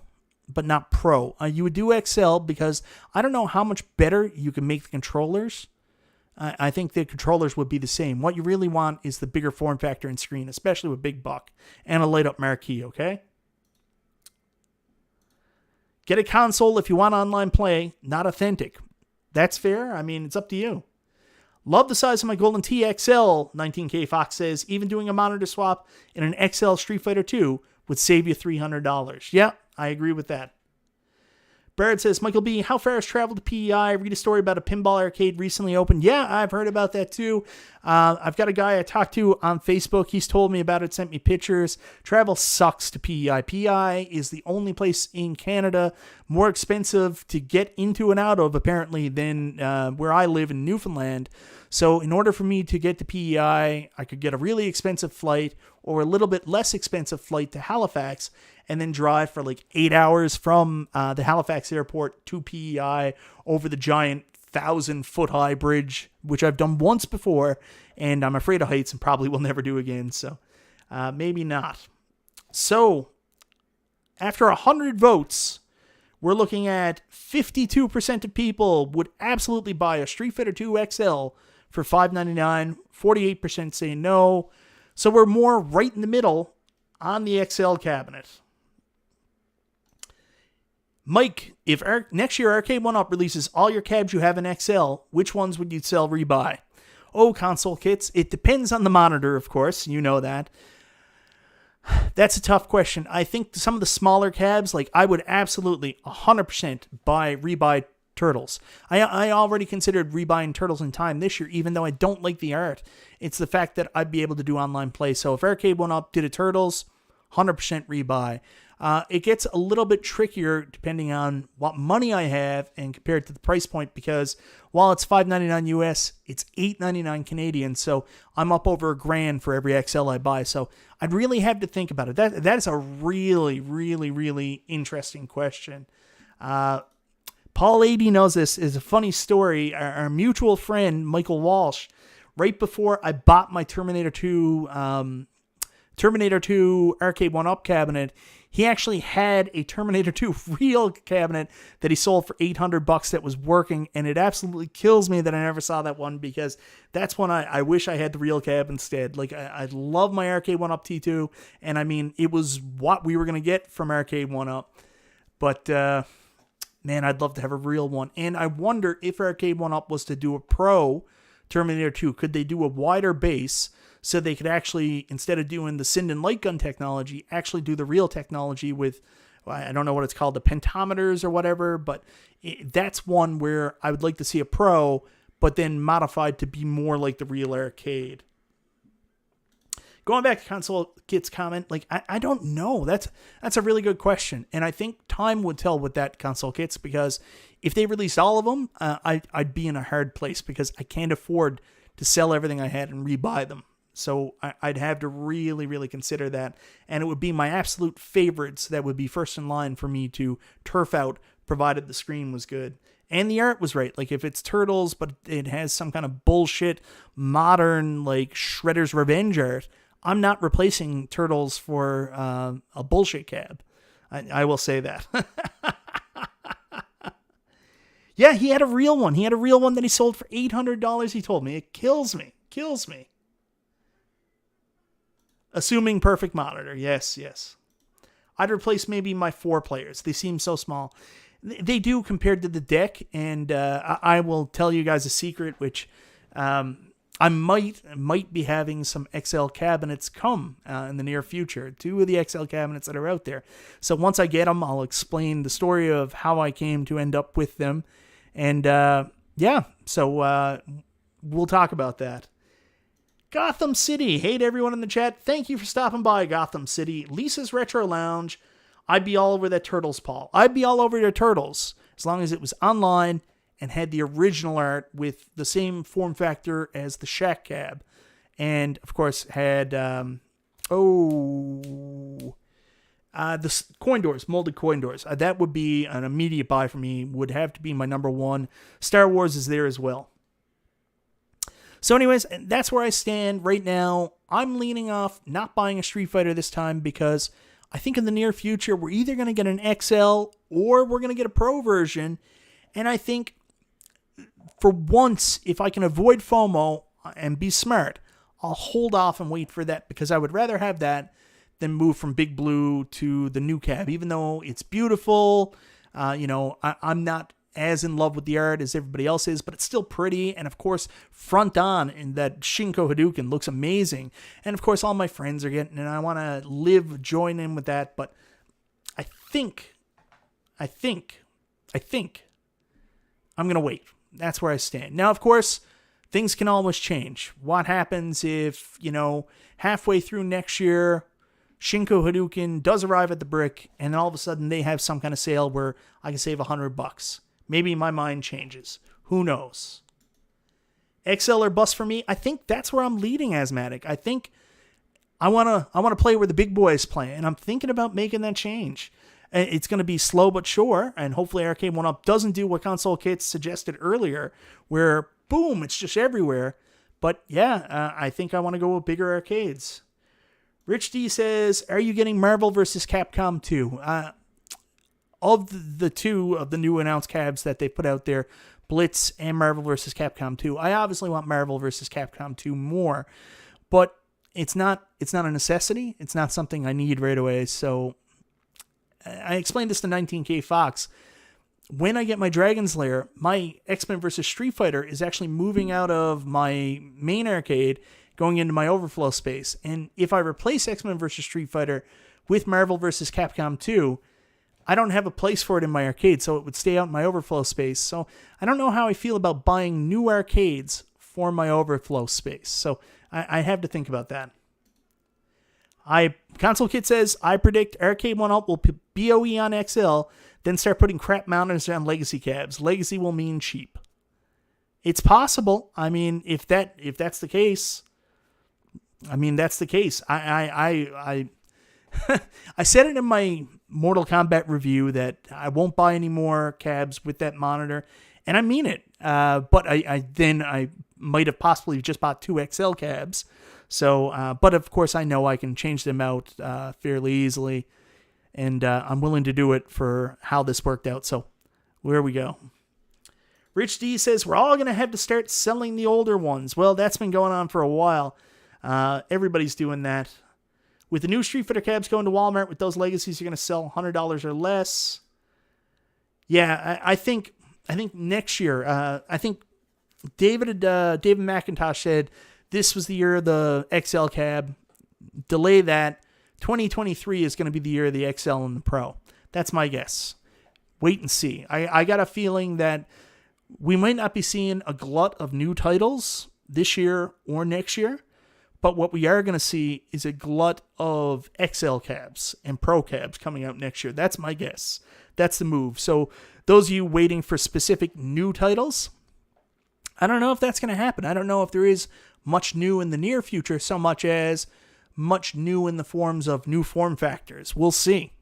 but not Pro. You would do XL because I don't know how much better you can make the controllers. I think the controllers would be the same. What you really want is the bigger form factor and screen, especially with Big Buck and a light-up marquee, okay? Get a console if you want online play, not authentic. That's fair. I mean, it's up to you. Love the size of my Golden TXL, 19K Fox says. Even doing a monitor swap in an XL Street Fighter 2 would save you $300. Yeah, I agree with that. Barrett says, Michael B., how far has traveled to PEI? Read a story about a pinball arcade recently opened. Yeah, I've heard about that too. I've got a guy I talked to on Facebook. He's told me about it, sent me pictures. Travel sucks to PEI. PEI is the only place in Canada more expensive to get into and out of, apparently, than where I live in Newfoundland. So in order for me to get to PEI, I could get a really expensive flight or a little bit less expensive flight to Halifax and then drive for like 8 hours from the Halifax airport to PEI over the giant 1,000-foot-high bridge, which I've done once before, and I'm afraid of heights and probably will never do again, so maybe not. So, after 100 votes, we're looking at 52% of people would absolutely buy a Street Fighter 2 XL for $5.99, 48% say no, so we're more right in the middle on the XL cabinet. Mike, if next year Arcade1Up releases all your cabs you have in XL, which ones would you sell rebuy? Oh, console kits. It depends on the monitor, of course. You know that. That's a tough question. I think some of the smaller cabs, like I would absolutely 100% rebuy Turtles. I already considered rebuying Turtles in Time this year, even though I don't like the art. It's the fact that I'd be able to do online play. So if Arcade1Up did a Turtles, 100% rebuy. It gets a little bit trickier depending on what money I have and compared to the price point, because while it's $5.99 US, it's $8.99 Canadian. So I'm up over $1,000 for every XL I buy. So I'd really have to think about it. That is a really, really, really interesting question. Paul 80 knows this. Is a funny story. Our mutual friend Michael Walsh, right before I bought my Terminator 2 Arcade1Up cabinet, he actually had a Terminator 2 real cabinet that he sold for $800 that was working, and it absolutely kills me that I never saw that one, because that's one I wish I had the real cab instead. Like, I love my Arcade1Up T2, and I mean, it was what we were going to get from Arcade1Up, but man, I'd love to have a real one. And I wonder if Arcade1Up was to do a Pro Terminator 2, could they do a wider base so they could actually, instead of doing the Sinden light gun technology, actually do the real technology with, I don't know what it's called, the pentometers or whatever, but that's one where I would like to see a Pro, but then modified to be more like the real arcade. Going back to Console Kit's comment, like, I don't know. That's a really good question. And I think time would tell with that, Console Kits, because if they released all of them, I'd be in a hard place, because I can't afford to sell everything I had and rebuy them. So I'd have to really, really consider that. And it would be my absolute favorites that would be first in line for me to turf out, provided the screen was good. And the art was right. Like, if it's Turtles, but it has some kind of bullshit, modern, like, Shredder's Revenge art, I'm not replacing Turtles for a bullshit cab. I will say that. Yeah, he had a real one. He had a real one that he sold for $800, he told me. It kills me. Kills me. Assuming perfect monitor. Yes, yes. I'd replace maybe my 4 players. They seem so small. They do compared to the deck, and I will tell you guys a secret, which I might be having some XL cabinets come in the near future. 2 of the XL cabinets that are out there. So once I get them, I'll explain the story of how I came to end up with them. And yeah, so we'll talk about that. Gotham City. Hey to everyone in the chat. Thank you for stopping by, Gotham City. Lisa's Retro Lounge. I'd be all over that Turtles, Paul. I'd be all over your Turtles as long as it was online and had the original art with the same form factor as the Shack cab. And, of course, had, the coin doors, molded coin doors. That would be an immediate buy for me. Would have to be my number one. Star Wars is there as well. So anyways, that's where I stand right now. I'm leaning off not buying a Street Fighter this time, because I think in the near future, we're either going to get an XL or we're going to get a Pro version. And I think for once, if I can avoid FOMO and be smart, I'll hold off and wait for that, because I would rather have that than move from Big Blue to the new cab, even though it's beautiful. I'm not as in love with the art as everybody else is, but it's still pretty. And of course, front on in that Shinku Hadoken looks amazing. And of course, all my friends are getting it, and I want to join in with that. But I think I'm going to wait. That's where I stand. Now, of course, things can always change. What happens if, halfway through next year, Shinku Hadoken does arrive at the brick, and then all of a sudden they have some kind of sale where I can save $100. Maybe my mind changes. Who knows? XL or bust for me? I think that's where I'm leading, Asthmatic. I think I want to play where the big boys play, and I'm thinking about making that change. It's going to be slow but sure, and hopefully Arcade1Up doesn't do what Console Kits suggested earlier, where, boom, it's just everywhere. But yeah, I think I want to go with bigger arcades. Rich D says, are you getting Marvel vs. Capcom 2? Of the 2 of the new announced cabs that they put out there, Blitz and Marvel vs. Capcom 2, I obviously want Marvel vs. Capcom 2 more, but it's not a necessity. It's not something I need right away. So I explained this to 19K Fox. When I get my Dragon's Lair, my X-Men vs. Street Fighter is actually moving out of my main arcade, going into my overflow space. And if I replace X-Men vs. Street Fighter with Marvel vs. Capcom 2, I don't have a place for it in my arcade, so it would stay out in my overflow space. So I don't know how I feel about buying new arcades for my overflow space. So I have to think about that. Console Kit says, I predict Arcade1Up will put BOE on XL, then start putting crap monitors on Legacy cabs. Legacy will mean cheap. It's possible. I mean, if that's the case, that's the case. I said it in my Mortal Kombat review that I won't buy any more cabs with that monitor, and I mean it. But I might have possibly just bought 2 XL cabs. So, but of course I know I can change them out fairly easily, and I'm willing to do it for how this worked out. So, where we go. Rich D says, we're all going to have to start selling the older ones. Well, that's been going on for a while. Everybody's doing that. With the new Street Fighter cabs going to Walmart with those legacies, you're going to sell $100 or less. Yeah, I think next year, I think David McIntosh said this was the year of the XL cab. Delay that. 2023 is going to be the year of the XL and the Pro. That's my guess. Wait and see. I got a feeling that we might not be seeing a glut of new titles this year or next year, but what we are going to see is a glut of XL cabs and Pro cabs coming out next year. That's my guess. That's the move. So those of you waiting for specific new titles, I don't know if that's going to happen. I don't know if there is much new in the near future, so much as much new in the forms of new form factors. We'll see.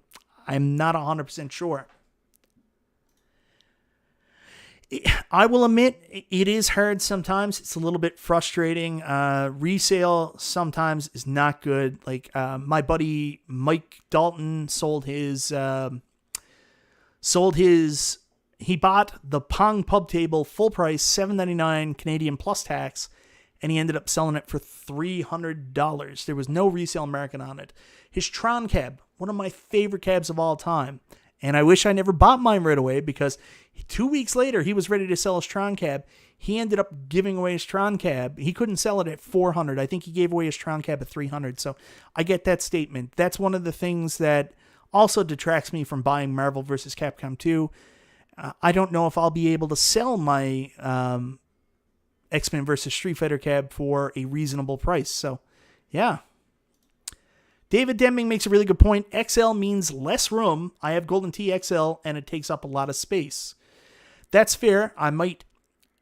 I'm not 100% sure. I will admit, it is hard sometimes. It's a little bit frustrating. Resale sometimes is not good. Like my buddy Mike Dalton he bought the Pong pub table full price, $7.99 Canadian plus tax, and he ended up selling it for $300. There was no resale market on it. His Tron cab, one of my favorite cabs of all time. And I wish I never bought mine right away, because 2 weeks later, he was ready to sell his Tron cab. He ended up giving away his Tron cab. He couldn't sell it at $400. I think he gave away his Tron cab at $300. So I get that statement. That's one of the things that also detracts me from buying Marvel vs. Capcom 2. I don't know if I'll be able to sell my X-Men vs. Street Fighter cab for a reasonable price. So, yeah. David Deming makes a really good point. XL means less room. I have Golden Tee XL, and it takes up a lot of space. That's fair. I might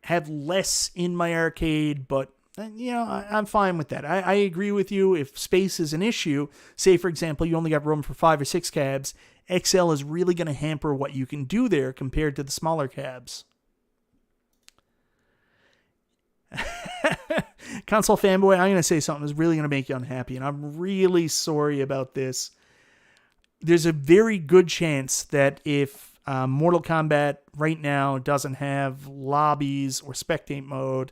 have less in my arcade, but I'm fine with that. I agree with you. If space is an issue, say, for example, you only got room for 5 or 6 cabs, XL is really going to hamper what you can do there compared to the smaller cabs. Console fanboy, I'm going to say something that's really going to make you unhappy, and I'm really sorry about this. There's a very good chance that if Mortal Kombat right now doesn't have lobbies or spectate mode,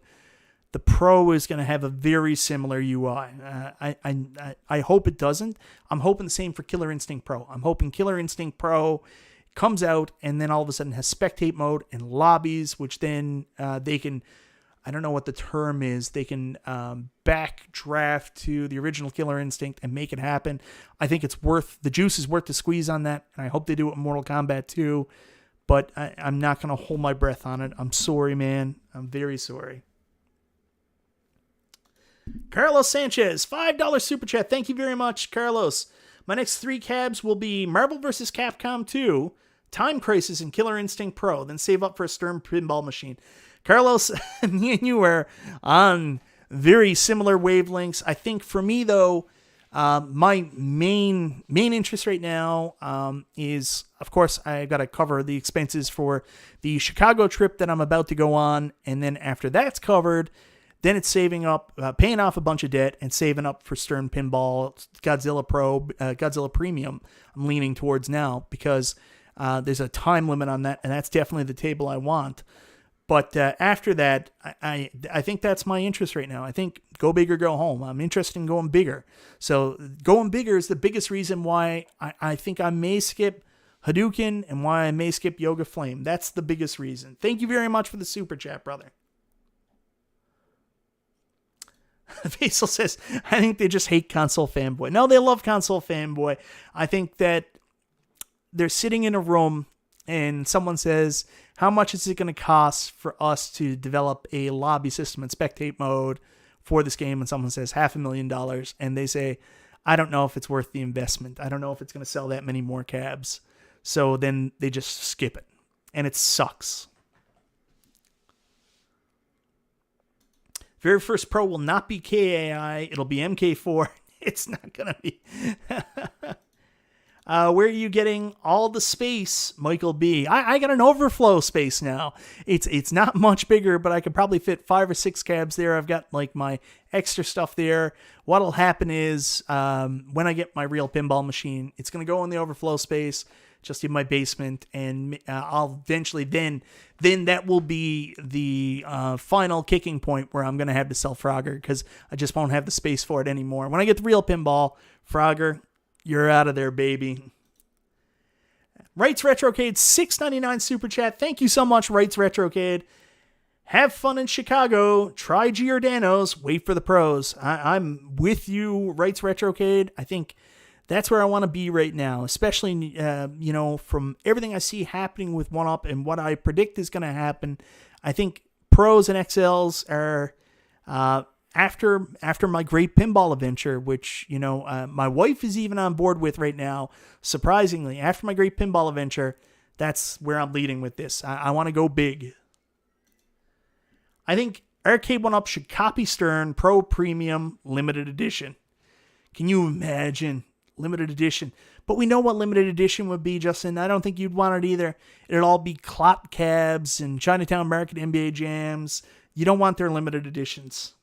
the Pro is going to have a very similar UI. I hope it doesn't. I'm hoping the same for Killer Instinct Pro. I'm hoping Killer Instinct Pro comes out and then all of a sudden has spectate mode and lobbies, which then they can, I don't know what the term is, they can backdraft to the original Killer Instinct and make it happen. I think the juice is worth the squeeze on that, and I hope they do it in Mortal Kombat 2, but I'm not going to hold my breath on it. I'm sorry, man. I'm very sorry. Carlos Sanchez, $5 super chat. Thank you very much, Carlos. My next 3 cabs will be Marvel vs. Capcom 2, Time Crisis, and Killer Instinct Pro, then save up for a Stern pinball machine. Carlos, me and you are on very similar wavelengths. I think for me, though, my main interest right now is, of course, I got to cover the expenses for the Chicago trip that I'm about to go on, and then after that's covered, then it's saving up, paying off a bunch of debt and saving up for Stern Pinball, Godzilla Pro, Godzilla Premium. I'm leaning towards now because there's a time limit on that, and that's definitely the table I want. But after that, I think that's my interest right now. I think go big or go home. I'm interested in going bigger. So going bigger is the biggest reason why I think I may skip Hadouken and why I may skip Yoga Flame. That's the biggest reason. Thank you very much for the super chat, brother. Faisal says, I think they just hate Console Fanboy. No, they love Console Fanboy. I think that they're sitting in a room and someone says, how much is it going to cost for us to develop a lobby system and spectate mode for this game? And someone says $500,000. And they say, I don't know if it's worth the investment. I don't know if it's going to sell that many more cabs. So then they just skip it. And it sucks. Very first Pro will not be KAI. It'll be MK4. It's not going to be. Where are you getting all the space, Michael B? I got an overflow space now. It's not much bigger, but I could probably fit 5 or 6 cabs there. I've got like my extra stuff there. What'll happen is when I get my real pinball machine, it's going to go in the overflow space, just in my basement, and I'll eventually then that will be the final kicking point where I'm going to have to sell Frogger, because I just won't have the space for it anymore. When I get the real pinball, Frogger, you're out of there, baby. Rights Retrocade, $6.99 super chat. Thank you so much, Rights Retrocade. Have fun in Chicago. Try Giordano's. Wait for the pros. I'm with you, Rights Retrocade. I think that's where I want to be right now, especially, from everything I see happening with 1UP and what I predict is going to happen. I think pros and XLs are after my great pinball adventure, which, my wife is even on board with right now. Surprisingly, after my great pinball adventure, that's where I'm leading with this. I want to go big. I think Arcade1Up should copy Stern Pro Premium Limited Edition. Can you imagine? Limited edition. But we know what limited edition would be, Justin. I don't think you'd want it either. It'll all be clot cabs and Chinatown Market NBA jams. You don't want their limited editions.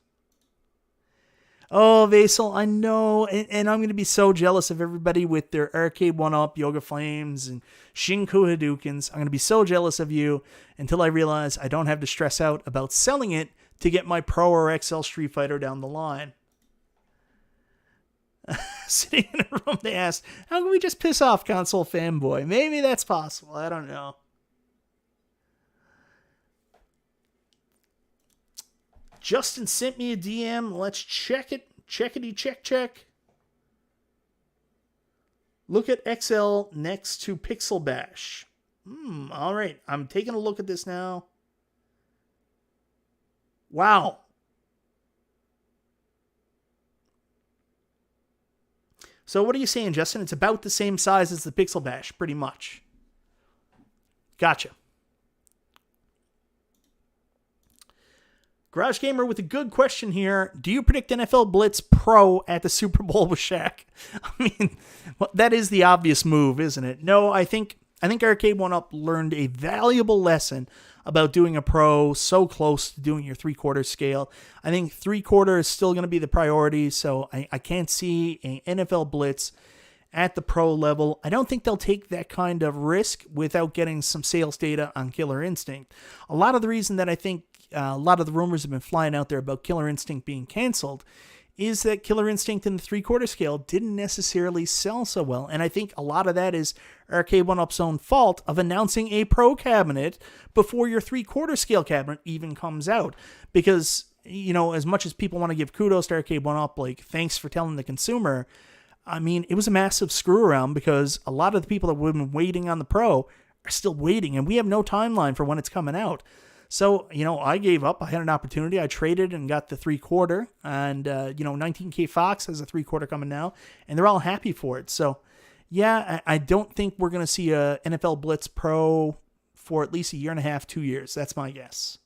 Oh, Vasel, I know. And I'm going to be so jealous of everybody with their Arcade1Up, Yoga Flames, and Shinku Hadoukens. I'm going to be so jealous of you until I realize I don't have to stress out about selling it to get my Pro or XL Street Fighter down the line. Sitting in a room, they asked, how can we just piss off console fanboy? Maybe that's possible. I don't know. Justin sent me a DM. Let's check it. Checkity check. Look at XL next to Pixel Bash. All right. I'm taking a look at this now. Wow. So what are you saying, Justin? It's about the same size as the Pixel Bash, pretty much. Gotcha. Garage Gamer with a good question here. Do you predict NFL Blitz Pro at the Super Bowl with Shaq? I mean, well, that is the obvious move, isn't it? No, I think Arcade1Up learned a valuable lesson about doing a Pro so close to doing your 3/4 scale. I think 3/4 is still going to be the priority, so I can't see an NFL Blitz at the Pro level. I don't think they'll take that kind of risk without getting some sales data on Killer Instinct. A lot of the reason that I think a lot of the rumors have been flying out there about Killer Instinct being canceled is that Killer Instinct in the 3/4 scale didn't necessarily sell so well. And I think a lot of that is Arcade1Up's own fault of announcing a Pro cabinet before your 3/4 scale cabinet even comes out. Because, as much as people want to give kudos to Arcade1Up, like, thanks for telling the consumer, I mean, it was a massive screw around because a lot of the people that would have been waiting on the Pro are still waiting, and we have no timeline for when it's coming out. So, I gave up. I had an opportunity. I traded and got the 3/4. And, 19K Fox has a 3/4 coming now. And they're all happy for it. So, yeah, I don't think we're going to see a NFL Blitz Pro for at least a year and a half, 2 years. That's my guess.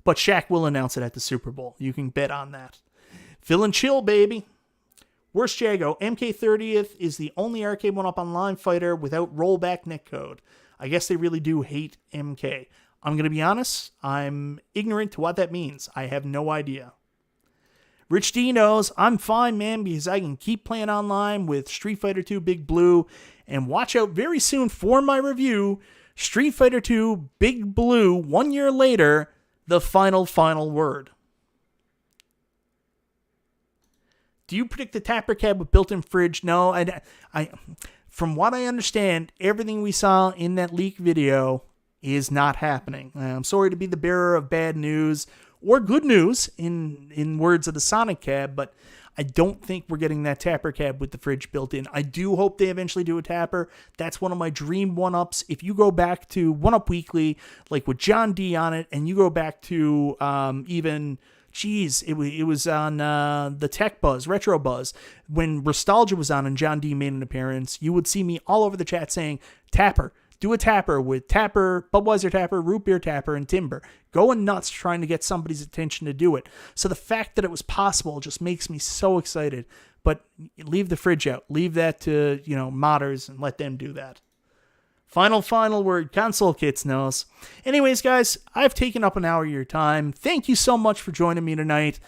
But Shaq will announce it at the Super Bowl. You can bet on that. Phil and chill, baby. Worst Jago. MK30th is the only Arcade1Up online fighter without rollback netcode. I guess they really do hate MK. I'm going to be honest, I'm ignorant to what that means. I have no idea. Rich D knows I'm fine, man, because I can keep playing online with Street Fighter 2 Big Blue, and watch out very soon for my review, Street Fighter 2 Big Blue, 1 year later, the final word. Do you predict the Tapper Cab with built-in fridge? No, I from what I understand, everything we saw in that leak video is not happening. I'm sorry to be the bearer of bad news or good news in words of the Sonic Cab, but I don't think we're getting that tapper cab with the fridge built in. I do hope they eventually do a tapper. That's one of my dream 1-ups. If you go back to 1-Up Weekly, like with John D on it, and you go back to it was on the Tech Buzz, Retro Buzz, when Nostalgia was on and John D made an appearance, you would see me all over the chat saying, tapper. Do a tapper with tapper, Budweiser tapper, root beer tapper, and timber. Going nuts trying to get somebody's attention to do it. So the fact that it was possible just makes me so excited. But leave the fridge out. Leave that to, modders and let them do that. Final word, console kits knows. Anyways, guys, I've taken up an hour of your time. Thank you so much for joining me tonight.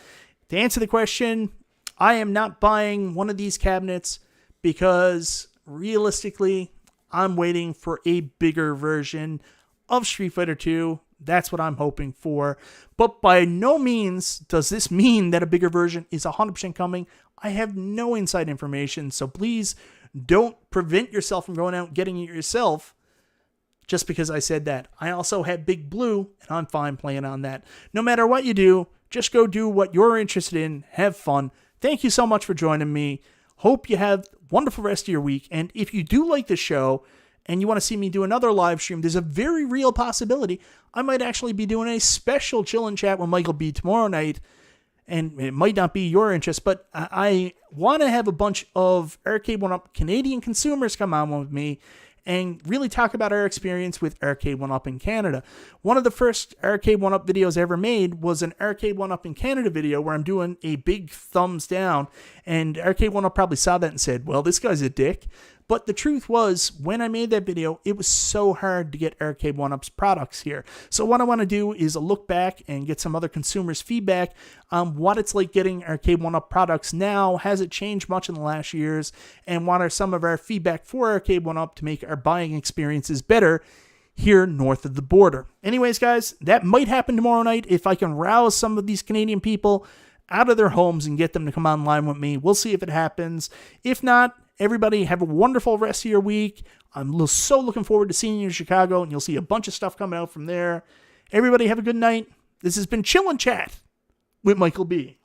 To answer the question, I am not buying one of these cabinets because realistically, I'm waiting for a bigger version of Street Fighter 2. That's what I'm hoping for. But by no means does this mean that a bigger version is 100% coming. I have no inside information, so please don't prevent yourself from going out and getting it yourself just because I said that. I also have Big Blue, and I'm fine playing on that. No matter what you do, just go do what you're interested in. Have fun. Thank you so much for joining me. Hope you have a wonderful rest of your week. And if you do like the show and you want to see me do another live stream, there's a very real possibility I might actually be doing a special chill and chat with Michael B tomorrow night. And it might not be your interest, but I want to have a bunch of Arcade1Up Canadian consumers come on with me and really talk about our experience with Arcade1Up in Canada. One of the first Arcade1Up videos I ever made was an Arcade1Up in Canada video where I'm doing a big thumbs down, and Arcade1Up probably saw that and said, well, this guy's a dick. But the truth was, when I made that video, it was so hard to get Arcade1Up's products here. So what I want to do is look back and get some other consumers' feedback on what it's like getting Arcade1Up products now. Has it changed much in the last years? And what are some of our feedback for Arcade1Up to make our buying experiences better here north of the border? Anyways, guys, that might happen tomorrow night if I can rouse some of these Canadian people out of their homes and get them to come online with me. We'll see if it happens. If not, everybody have a wonderful rest of your week. I'm so looking forward to seeing you in Chicago, and you'll see a bunch of stuff coming out from there. Everybody have a good night. This has been Chill and Chat with Michael B.